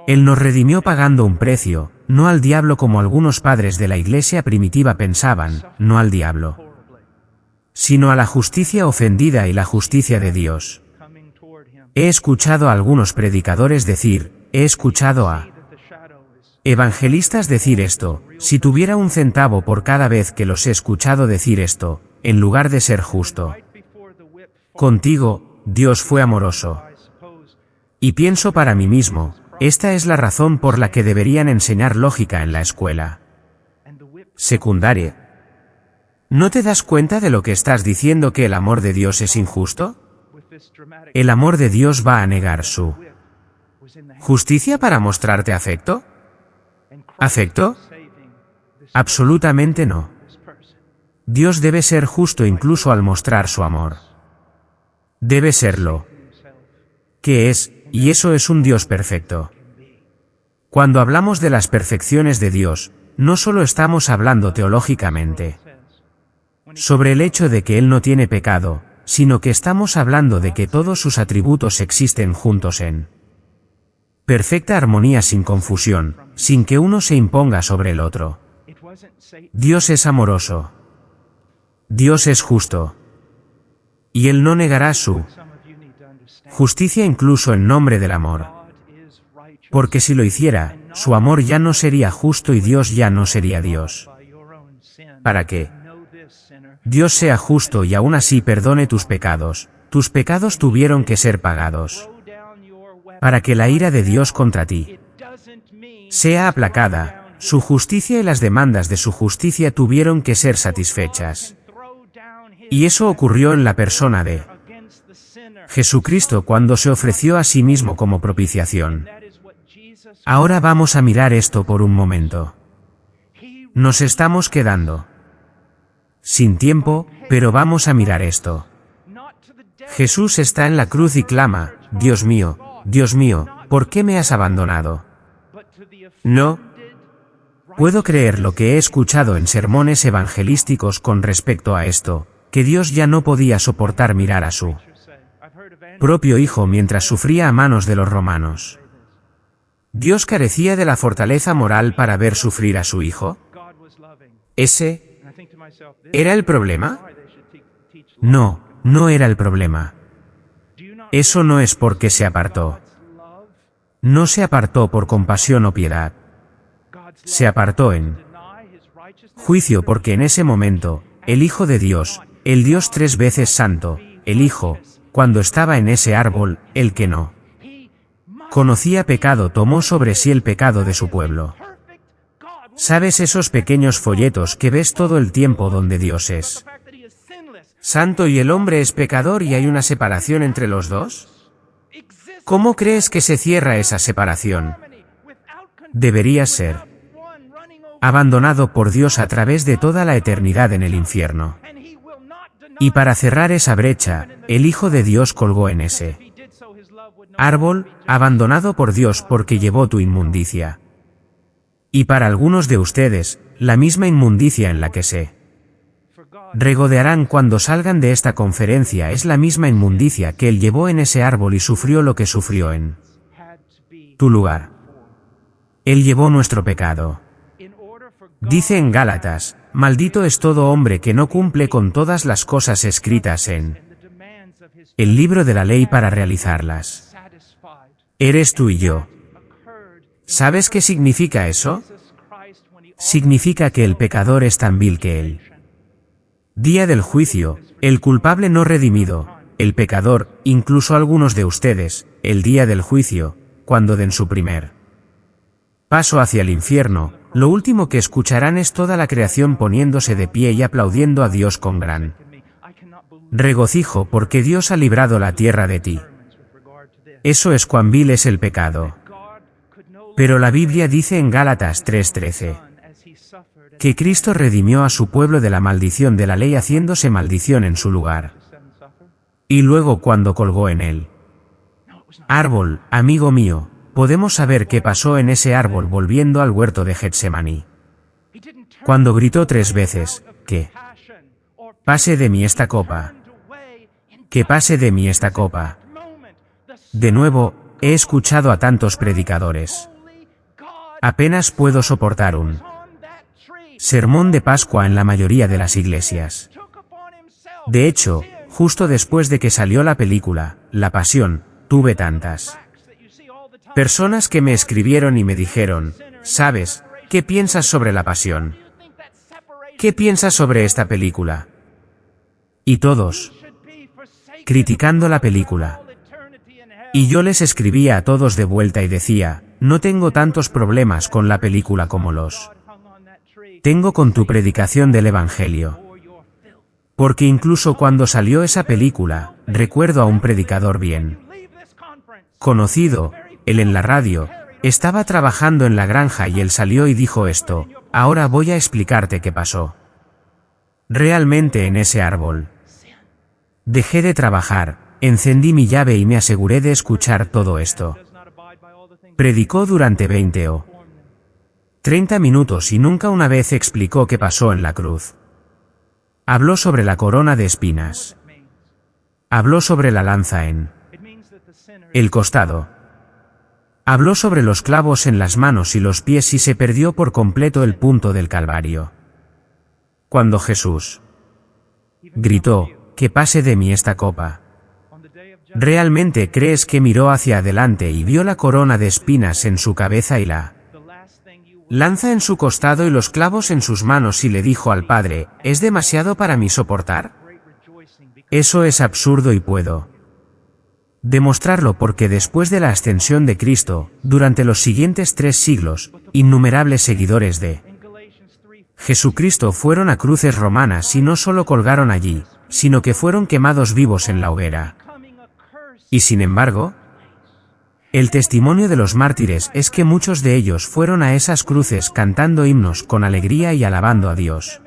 Él nos redimió pagando un precio, no al diablo como algunos padres de la iglesia primitiva pensaban, no al diablo, sino a la justicia ofendida y la justicia de Dios. He escuchado a algunos predicadores decir, he escuchado a evangelistas decir esto, si tuviera un centavo por cada vez que los he escuchado decir esto, en lugar de ser justo contigo, Dios fue amoroso. Y pienso para mí mismo, esta es la razón por la que deberían enseñar lógica en la escuela secundaria. ¿No te das cuenta de lo que estás diciendo, que el amor de Dios es injusto? ¿El amor de Dios va a negar su justicia para mostrarte afecto? ¿Afecto? Absolutamente no. Dios debe ser justo incluso al mostrar su amor. Debe serlo. ¿Qué es? Y eso es un Dios perfecto. Cuando hablamos de las perfecciones de Dios, no solo estamos hablando teológicamente sobre el hecho de que Él no tiene pecado, sino que estamos hablando de que todos sus atributos existen juntos en perfecta armonía, sin confusión, sin que uno se imponga sobre el otro. Dios es amoroso. Dios es justo. Y Él no negará su justicia incluso en nombre del amor. Porque si lo hiciera, su amor ya no sería justo y Dios ya no sería Dios. ¿Para qué? Dios sea justo y aún así perdone tus pecados tuvieron que ser pagados. Para que la ira de Dios contra ti sea aplacada, su justicia y las demandas de su justicia tuvieron que ser satisfechas. Y eso ocurrió en la persona de Jesucristo cuando se ofreció a sí mismo como propiciación. Ahora vamos a mirar esto por un momento. Nos estamos quedando sin tiempo, pero vamos a mirar esto. Jesús está en la cruz y clama, Dios mío, ¿por qué me has abandonado? No puedo creer lo que he escuchado en sermones evangelísticos con respecto a esto, que Dios ya no podía soportar mirar a su propio Hijo mientras sufría a manos de los romanos. ¿Dios carecía de la fortaleza moral para ver sufrir a su Hijo? ¿Ese era el problema? No, no era el problema. Eso no es porque se apartó. No se apartó por compasión o piedad. Se apartó en juicio porque en ese momento, el Hijo de Dios, el Dios 3 veces santo, el Hijo, cuando estaba en ese árbol, el que no conocía pecado tomó sobre sí el pecado de su pueblo. ¿Sabes esos pequeños folletos que ves todo el tiempo donde Dios es santo y el hombre es pecador y hay una separación entre los dos? ¿Cómo crees que se cierra esa separación? Debería ser abandonado por Dios a través de toda la eternidad en el infierno. Y para cerrar esa brecha, el Hijo de Dios colgó en ese árbol, abandonado por Dios porque llevó tu inmundicia. Y para algunos de ustedes, la misma inmundicia en la que se regodearán cuando salgan de esta conferencia es la misma inmundicia que Él llevó en ese árbol y sufrió lo que sufrió en tu lugar. Él llevó nuestro pecado. Dice en Gálatas, maldito es todo hombre que no cumple con todas las cosas escritas en el libro de la ley para realizarlas. Eres tú y yo. ¿Sabes qué significa eso? Significa que el pecador es tan vil que Él. Día del juicio, el culpable no redimido, el pecador, incluso algunos de ustedes, el día del juicio, cuando den su primer paso hacia el infierno, lo último que escucharán es toda la creación poniéndose de pie y aplaudiendo a Dios con gran regocijo porque Dios ha librado la tierra de ti. Eso es cuán vil es el pecado. Pero la Biblia dice en Gálatas 3:13 que Cristo redimió a su pueblo de la maldición de la ley haciéndose maldición en su lugar. Y luego cuando colgó en él árbol, amigo mío, podemos saber qué pasó en ese árbol volviendo al huerto de Getsemaní. Cuando gritó 3 veces, que pase de mí esta copa, que pase de mí esta copa. De nuevo, he escuchado a tantos predicadores. Apenas puedo soportar un sermón de Pascua en la mayoría de las iglesias. De hecho, justo después de que salió la película, La Pasión, tuve tantas personas que me escribieron y me dijeron, ¿sabes, qué piensas sobre La Pasión? ¿Qué piensas sobre esta película? Y todos criticando la película. Y yo les escribía a todos de vuelta y decía, no tengo tantos problemas con la película como los tengo con tu predicación del Evangelio. Porque incluso cuando salió esa película, recuerdo a un predicador bien conocido, él en la radio, estaba trabajando en la granja y él salió y dijo esto, ahora voy a explicarte qué pasó. Realmente en ese árbol. Dejé de trabajar, encendí mi llave y me aseguré de escuchar todo esto. Predicó durante 20 o 30 minutos y nunca una vez explicó qué pasó en la cruz. Habló sobre la corona de espinas. Habló sobre la lanza en el costado. Habló sobre los clavos en las manos y los pies y se perdió por completo el punto del Calvario. Cuando Jesús gritó, que pase de mí esta copa. ¿Realmente crees que miró hacia adelante y vio la corona de espinas en su cabeza y la lanza en su costado y los clavos en sus manos y le dijo al Padre, ¿es demasiado para mí soportar? Eso es absurdo y puedo demostrarlo porque después de la ascensión de Cristo, durante los siguientes 3 siglos, innumerables seguidores de Jesucristo fueron a cruces romanas y no solo colgaron allí, sino que fueron quemados vivos en la hoguera. Y sin embargo, el testimonio de los mártires es que muchos de ellos fueron a esas cruces cantando himnos con alegría y alabando a Dios.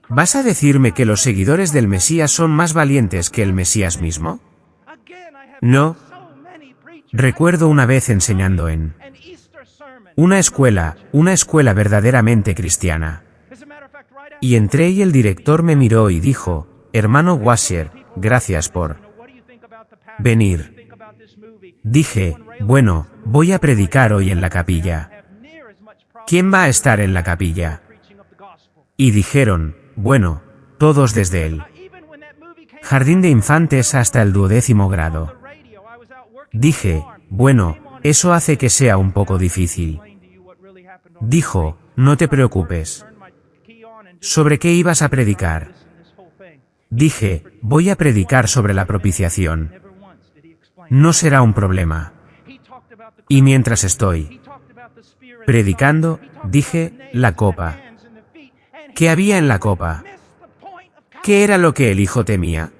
¿Vas a decirme que los seguidores del Mesías son más valientes que el Mesías mismo? No. Recuerdo una vez enseñando en una escuela verdaderamente cristiana. Y entré y el director me miró y dijo, hermano Washer, gracias por venir. Dije, bueno, voy a predicar hoy en la capilla. ¿Quién va a estar en la capilla? Y dijeron, bueno, todos desde el jardín de infantes hasta el 12º grado. Dije, bueno, eso hace que sea un poco difícil. Dijo, no te preocupes. ¿Sobre qué ibas a predicar? Dije, voy a predicar sobre la propiciación. No será un problema. Y mientras estoy predicando, dije, la copa. ¿Qué había en la copa? ¿Qué era lo que el hijo temía?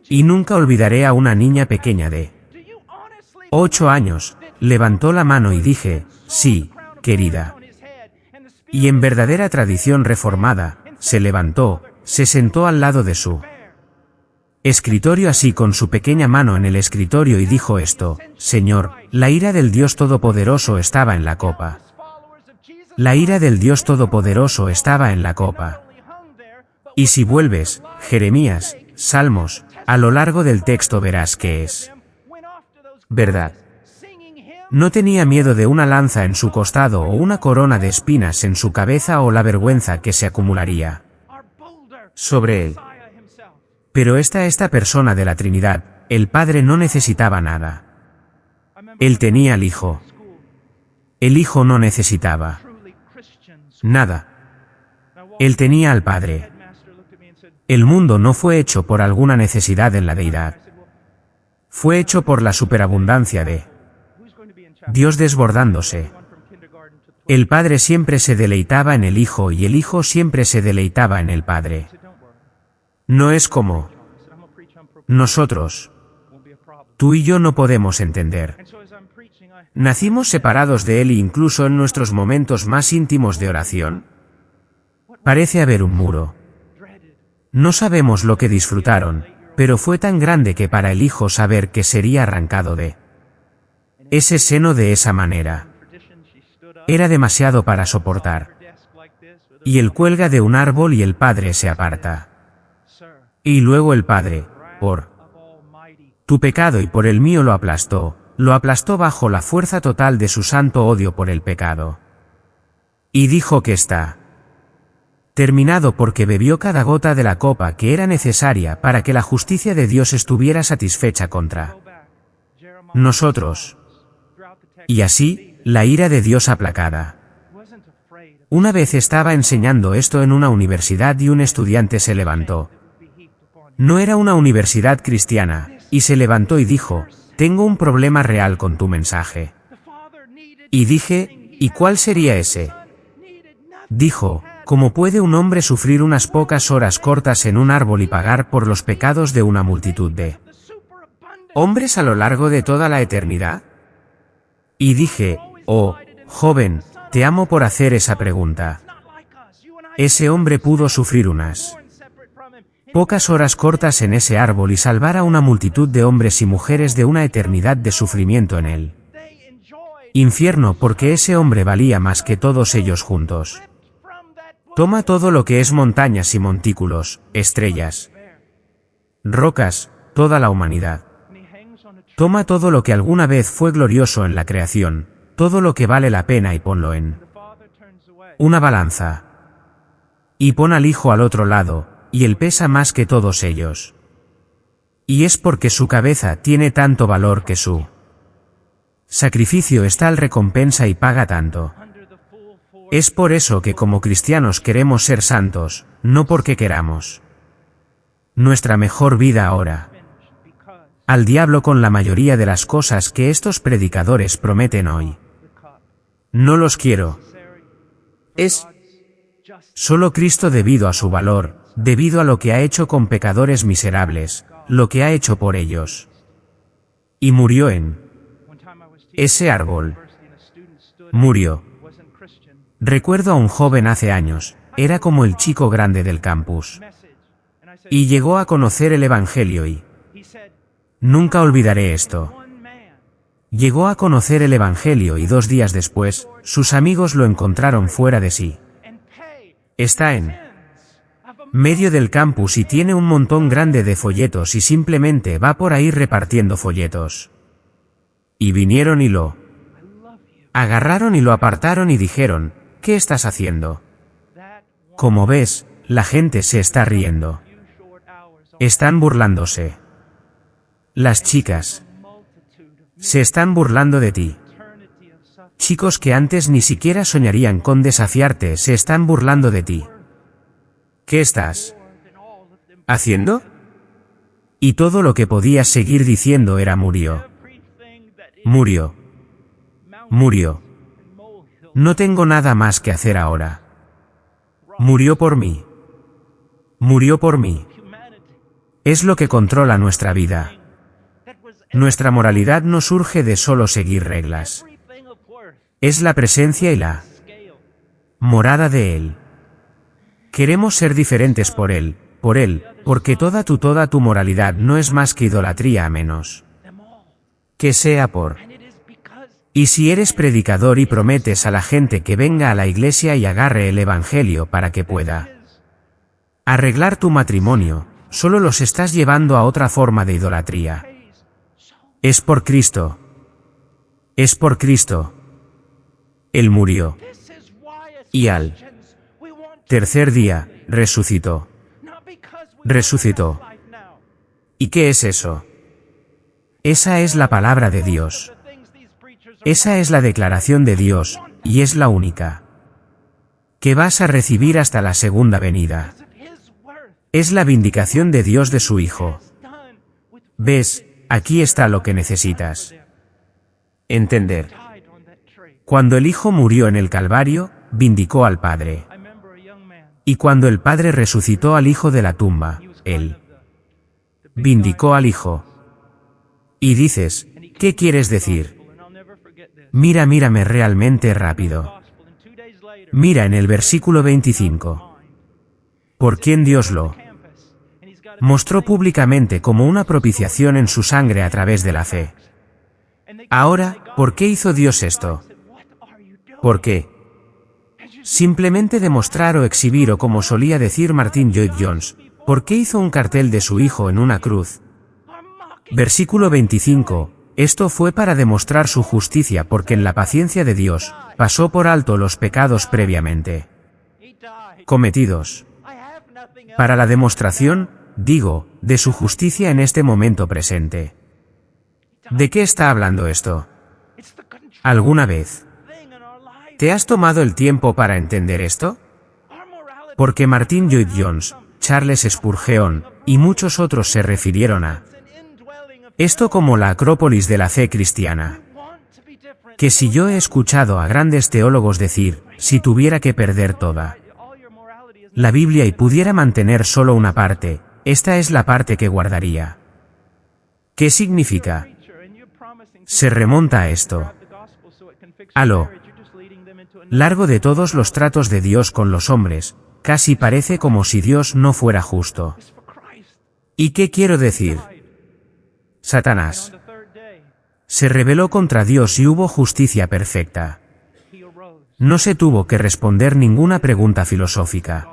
Y nunca olvidaré a una niña pequeña de 8 años, levantó la mano y dije, sí, querida. Y en verdadera tradición reformada, se levantó, se sentó al lado de su escritorio así con su pequeña mano en el escritorio y dijo esto, Señor, la ira del Dios Todopoderoso estaba en la copa. La ira del Dios Todopoderoso estaba en la copa. Y si vuelves, Jeremías, Salmos, a lo largo del texto verás que es verdad. No tenía miedo de una lanza en su costado o una corona de espinas en su cabeza o la vergüenza que se acumularía sobre él. Pero esta persona de la Trinidad, el Padre no necesitaba nada. Él tenía al Hijo. El Hijo no necesitaba nada. Él tenía al Padre. El mundo no fue hecho por alguna necesidad en la deidad. Fue hecho por la superabundancia de Dios desbordándose. El Padre siempre se deleitaba en el Hijo y el Hijo siempre se deleitaba en el Padre. No es como nosotros. Tú y yo no podemos entender. ¿Nacimos separados de Él incluso en nuestros momentos más íntimos de oración? Parece haber un muro. No sabemos lo que disfrutaron, pero fue tan grande que para el hijo saber que sería arrancado de ese seno de esa manera era demasiado para soportar. Y él cuelga de un árbol y el padre se aparta. Y luego el padre, por tu pecado y por el mío lo aplastó bajo la fuerza total de su santo odio por el pecado. Y dijo que está terminado porque bebió cada gota de la copa que era necesaria para que la justicia de Dios estuviera satisfecha contra nosotros. Y así, la ira de Dios aplacada. Una vez estaba enseñando esto en una universidad y un estudiante se levantó. No era una universidad cristiana, y se levantó y dijo, tengo un problema real con tu mensaje. Y dije, ¿y cuál sería ese? Dijo, ¿cómo puede un hombre sufrir unas pocas horas cortas en un árbol y pagar por los pecados de una multitud de hombres a lo largo de toda la eternidad? Y dije, oh, joven, te amo por hacer esa pregunta. Ese hombre pudo sufrir unas pocas horas cortas en ese árbol y salvar a una multitud de hombres y mujeres de una eternidad de sufrimiento en el infierno porque ese hombre valía más que todos ellos juntos. Toma todo lo que es montañas y montículos, estrellas, rocas, toda la humanidad. Toma todo lo que alguna vez fue glorioso en la creación, todo lo que vale la pena y ponlo en una balanza. Y pon al Hijo al otro lado, y él pesa más que todos ellos. Y es porque su cabeza tiene tanto valor que su sacrificio es tal recompensa y paga tanto. Es por eso que como cristianos queremos ser santos, no porque queramos nuestra mejor vida ahora. Al diablo con la mayoría de las cosas que estos predicadores prometen hoy. No los quiero. Es solo Cristo debido a su valor, debido a lo que ha hecho con pecadores miserables, lo que ha hecho por ellos. Y murió en ese árbol. Murió. Recuerdo a un joven hace años, era como el chico grande del campus. Y llegó a conocer el Evangelio y nunca olvidaré esto. Llegó a conocer el Evangelio y 2 días después, sus amigos lo encontraron fuera de sí. Está en medio del campus y tiene un montón grande de folletos y simplemente va por ahí repartiendo folletos. Y vinieron y lo agarraron y lo apartaron y dijeron, ¿qué estás haciendo? Como ves, la gente se está riendo. Están burlándose. Las chicas se están burlando de ti. Chicos que antes ni siquiera soñarían con desafiarte se están burlando de ti. ¿Qué estás haciendo? Y todo lo que podías seguir diciendo era murió. Murió. Murió. No tengo nada más que hacer ahora. Murió por mí. Murió por mí. Es lo que controla nuestra vida. Nuestra moralidad no surge de solo seguir reglas. Es la presencia y la morada de Él. Queremos ser diferentes por Él, porque toda tu moralidad no es más que idolatría a menos que sea por. Y si eres predicador y prometes a la gente que venga a la iglesia y agarre el Evangelio para que pueda arreglar tu matrimonio, solo los estás llevando a otra forma de idolatría. Es por Cristo. Es por Cristo. Él murió. Y al tercer día, resucitó. Resucitó. ¿Y qué es eso? Esa es la palabra de Dios. Esa es la declaración de Dios, y es la única que vas a recibir hasta la segunda venida. Es la vindicación de Dios de su Hijo. ¿Ves? Aquí está lo que necesitas entender. Cuando el Hijo murió en el Calvario, vindicó al Padre. Y cuando el Padre resucitó al Hijo de la tumba, Él vindicó al Hijo. Y dices, ¿qué quieres decir? Mírame realmente rápido. Mira en el versículo 25. Por quien Dios lo mostró públicamente como una propiciación en su sangre a través de la fe. Ahora, ¿por qué hizo Dios esto? ¿Por qué? Simplemente demostrar o exhibir, o como solía decir Martyn Lloyd-Jones, ¿por qué hizo un cartel de su hijo en una cruz? Versículo 25. Esto fue para demostrar su justicia, porque en la paciencia de Dios, pasó por alto los pecados previamente cometidos. Para la demostración, digo, de su justicia en este momento presente. ¿De qué está hablando esto? ¿Alguna vez te has tomado el tiempo para entender esto? Porque Martyn Lloyd-Jones, Charles Spurgeon, y muchos otros se refirieron a esto como la acrópolis de la fe cristiana. Que si yo he escuchado a grandes teólogos decir, si tuviera que perder toda la Biblia y pudiera mantener solo una parte, esta es la parte que guardaría. ¿Qué significa? Se remonta a esto. A lo largo de todos los tratos de Dios con los hombres, casi parece como si Dios no fuera justo. ¿Y qué quiero decir? Satanás se rebeló contra Dios y hubo justicia perfecta. No se tuvo que responder ninguna pregunta filosófica.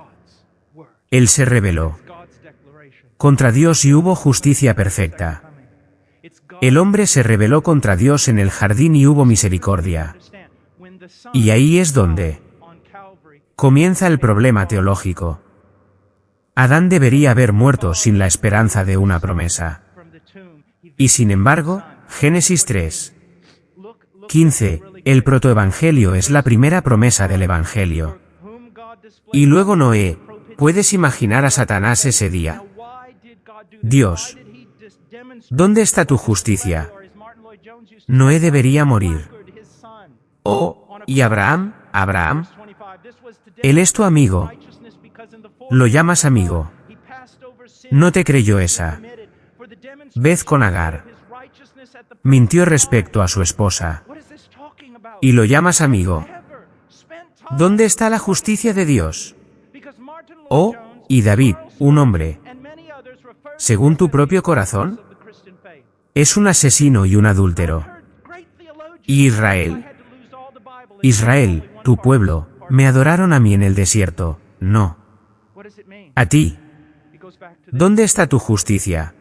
Él se rebeló contra Dios y hubo justicia perfecta. El hombre se rebeló contra Dios en el jardín y hubo misericordia. Y ahí es donde comienza el problema teológico. Adán debería haber muerto sin la esperanza de una promesa. Y sin embargo, Génesis 3:15, el protoevangelio es la primera promesa del evangelio. Y luego Noé, ¿puedes imaginar a Satanás ese día? Dios, ¿dónde está tu justicia? Noé debería morir. Oh, ¿y Abraham? Él es tu amigo. Lo llamas amigo. No te creyó esa vez con Agar. Mintió respecto a su esposa. Y lo llamas amigo. ¿Dónde está la justicia de Dios? Oh, y David, un hombre, según tu propio corazón, es un asesino y un adúltero. Y Israel, tu pueblo, me adoraron a mí en el desierto, no a ti. ¿Dónde está tu justicia?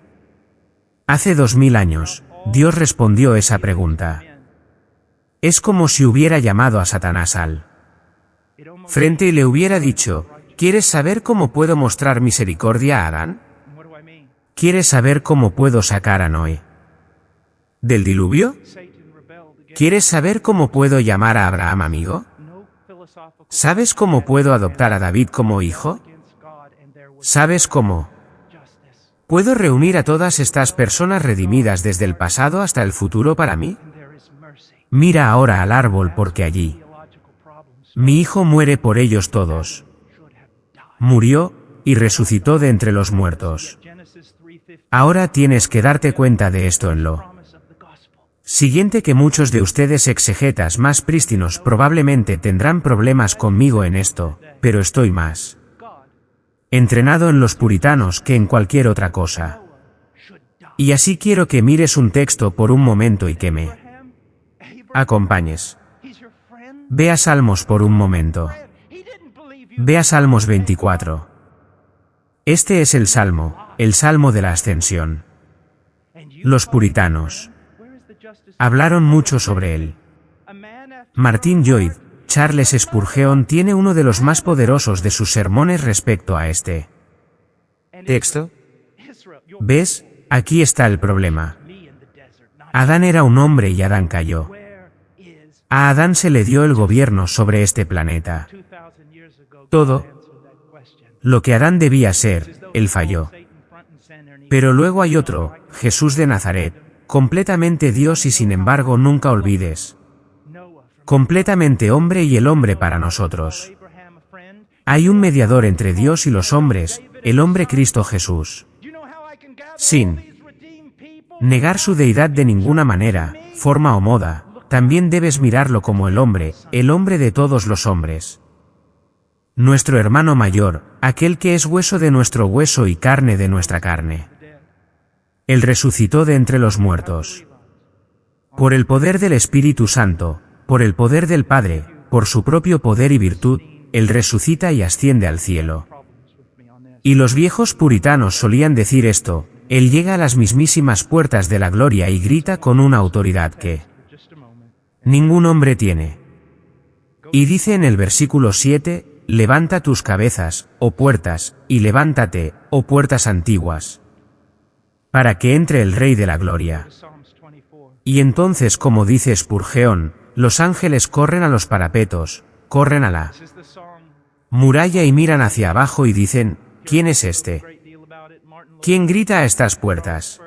Hace 2000 años, Dios respondió esa pregunta. Es como si hubiera llamado a Satanás al frente y le hubiera dicho, ¿quieres saber cómo puedo mostrar misericordia a Adán? ¿Quieres saber cómo puedo sacar a Noé del diluvio? ¿Quieres saber cómo puedo llamar a Abraham amigo? ¿Sabes cómo puedo adoptar a David como hijo? ¿Sabes cómo puedo reunir a todas estas personas redimidas desde el pasado hasta el futuro para mí? Mira ahora al árbol, porque allí mi hijo muere por ellos todos. Murió y resucitó de entre los muertos. Ahora tienes que darte cuenta de esto en lo siguiente, que muchos de ustedes exegetas más prístinos probablemente tendrán problemas conmigo en esto, pero estoy más entrenado en los puritanos que en cualquier otra cosa. Y así quiero que mires un texto por un momento y que me acompañes. Ve a Salmos por un momento. Ve a Salmos 24. Este es el Salmo de la Ascensión. Los puritanos hablaron mucho sobre él. Martyn Lloyd, Charles Spurgeon tiene uno de los más poderosos de sus sermones respecto a este texto. ¿Ves? Aquí está el problema. Adán era un hombre y Adán cayó. A Adán se le dio el gobierno sobre este planeta. Todo lo que Adán debía ser, él falló. Pero luego hay otro, Jesús de Nazaret, completamente Dios y sin embargo nunca olvides, completamente hombre y el hombre para nosotros. Hay un mediador entre Dios y los hombres, el hombre Cristo Jesús. Sin negar su deidad de ninguna manera, forma o moda, también debes mirarlo como el hombre de todos los hombres. Nuestro hermano mayor, aquel que es hueso de nuestro hueso y carne de nuestra carne. Él resucitó de entre los muertos. Por el poder del Espíritu Santo, por el poder del Padre, por su propio poder y virtud, Él resucita y asciende al cielo. Y los viejos puritanos solían decir esto: Él llega a las mismísimas puertas de la gloria y grita con una autoridad que ningún hombre tiene. Y dice en el versículo 7, levanta tus cabezas, oh puertas, y levántate, oh puertas antiguas, para que entre el Rey de la Gloria. Y entonces, como dice Spurgeon, los ángeles corren a los parapetos, corren a la muralla y miran hacia abajo y dicen: ¿quién es este? ¿Quién grita a estas puertas?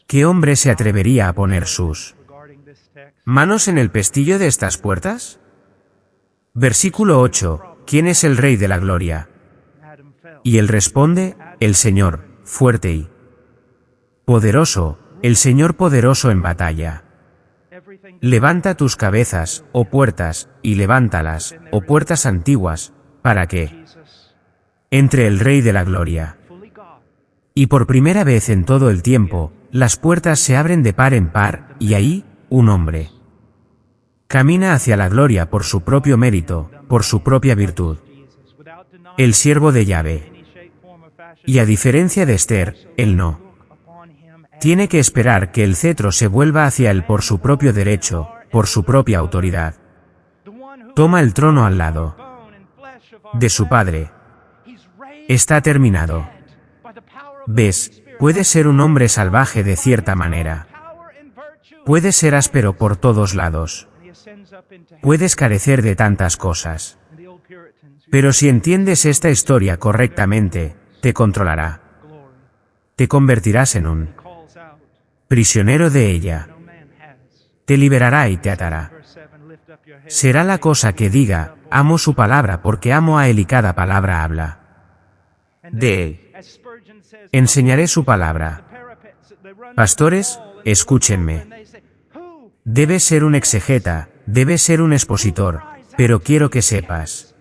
¿Qué hombre se atrevería a poner sus manos en el pestillo de estas puertas? Versículo 8. ¿Quién es el Rey de la Gloria? Y él responde: el Señor, fuerte y poderoso, el Señor poderoso en batalla. Levanta tus cabezas, oh puertas, y levántalas, oh puertas antiguas, para que entre el Rey de la Gloria. Y por primera vez en todo el tiempo, las puertas se abren de par en par, y ahí, un hombre camina hacia la gloria por su propio mérito, por su propia virtud. El siervo de Yahvé. Y a diferencia de Esther, él no tiene que esperar que el cetro se vuelva hacia él por su propio derecho, por su propia autoridad. Toma el trono al lado de su padre. Está terminado. ¿Ves? Puede ser un hombre salvaje de cierta manera. Puede ser áspero por todos lados. Puedes carecer de tantas cosas. Pero si entiendes esta historia correctamente, te controlará. Te convertirás en un prisionero de ella. Te liberará y te atará. Será la cosa que diga: amo su palabra porque amo a él y cada palabra habla de él. Enseñaré su palabra. Pastores, escúchenme. Debes ser un exegeta, debes ser un expositor, pero quiero que sepas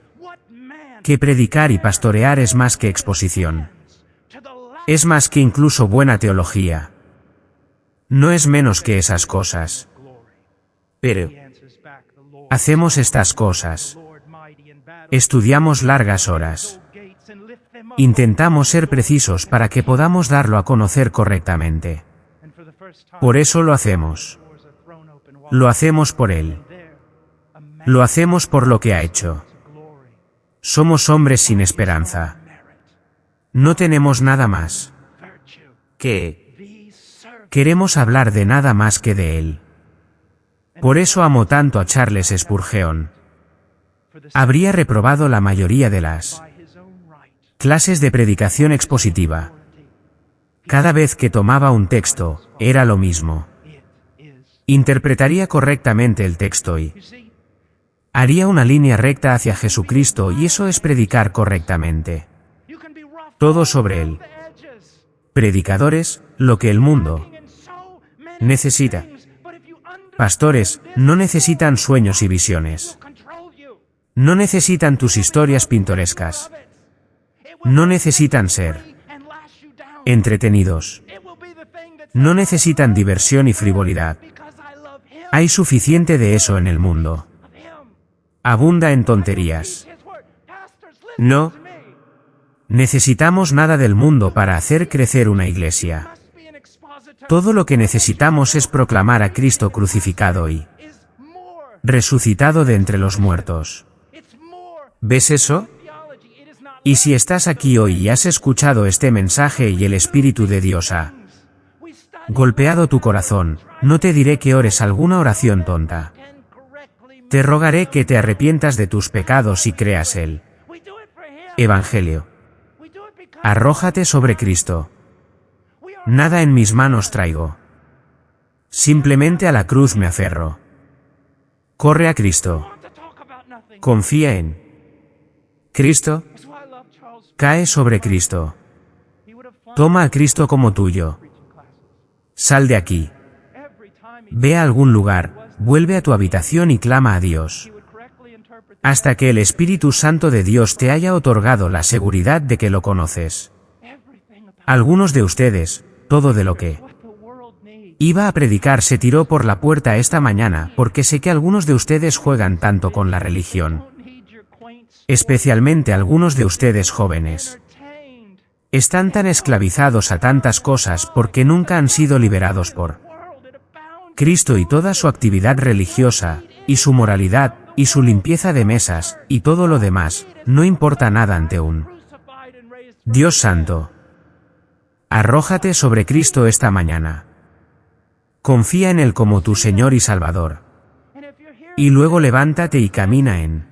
que predicar y pastorear es más que exposición. Es más que incluso buena teología. No es menos que esas cosas. Pero hacemos estas cosas. Estudiamos largas horas. Intentamos ser precisos para que podamos darlo a conocer correctamente. Por eso lo hacemos. Lo hacemos por Él. Lo hacemos por lo que ha hecho. Somos hombres sin esperanza. No tenemos nada más que queremos hablar de nada más que de Él. Por eso amo tanto a Charles Spurgeon. Habría reprobado la mayoría de las clases de predicación expositiva. Cada vez que tomaba un texto, era lo mismo. Interpretaría correctamente el texto y haría una línea recta hacia Jesucristo, y eso es predicar correctamente. Todo sobre Él. Predicadores, lo que el mundo necesita. Pastores, no necesitan sueños y visiones. No necesitan tus historias pintorescas. No necesitan ser entretenidos. No necesitan diversión y frivolidad. Hay suficiente de eso en el mundo. Abunda en tonterías. No necesitamos nada del mundo para hacer crecer una iglesia. Todo lo que necesitamos es proclamar a Cristo crucificado y resucitado de entre los muertos. ¿Ves eso? Y si estás aquí hoy y has escuchado este mensaje y el Espíritu de Dios ha golpeado tu corazón, no te diré que ores alguna oración tonta. Te rogaré que te arrepientas de tus pecados y creas el Evangelio. Arrójate sobre Cristo. Nada en mis manos traigo. Simplemente a la cruz me aferro. Corre a Cristo. Confía en Cristo. Cae sobre Cristo. Toma a Cristo como tuyo. Sal de aquí. Ve a algún lugar, vuelve a tu habitación y clama a Dios. Hasta que el Espíritu Santo de Dios te haya otorgado la seguridad de que lo conoces. Algunos de ustedes, todo de lo que iba a predicar se tiró por la puerta esta mañana porque sé que algunos de ustedes juegan tanto con la religión. Especialmente algunos de ustedes jóvenes. Están tan esclavizados a tantas cosas porque nunca han sido liberados por Cristo y toda su actividad religiosa, y su moralidad, y su limpieza de mesas, y todo lo demás, no importa nada ante un Dios santo. Arrójate sobre Cristo esta mañana. Confía en Él como tu Señor y Salvador. Y luego levántate y camina en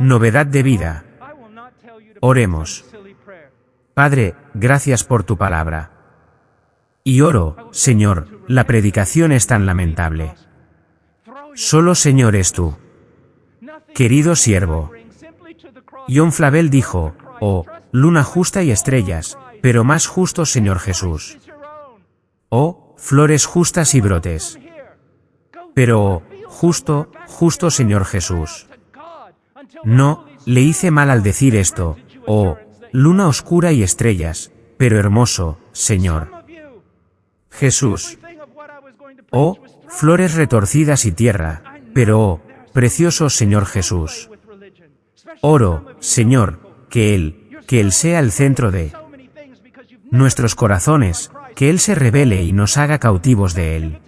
novedad de vida. Oremos. Padre, gracias por tu palabra. Y oro, Señor, la predicación es tan lamentable. Solo Señor es tú. Querido siervo. John Flavel dijo, oh, luna justa y estrellas, pero más justo Señor Jesús. Oh, flores justas y brotes. Pero oh, justo, justo Señor Jesús. No, le hice mal al decir esto, oh, luna oscura y estrellas, pero hermoso, Señor Jesús. Oh, flores retorcidas y tierra, pero oh, precioso Señor Jesús. Oro, Señor, que Él sea el centro de nuestros corazones, que Él se revele y nos haga cautivos de Él.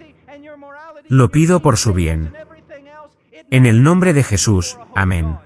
Lo pido por su bien. En el nombre de Jesús, amén.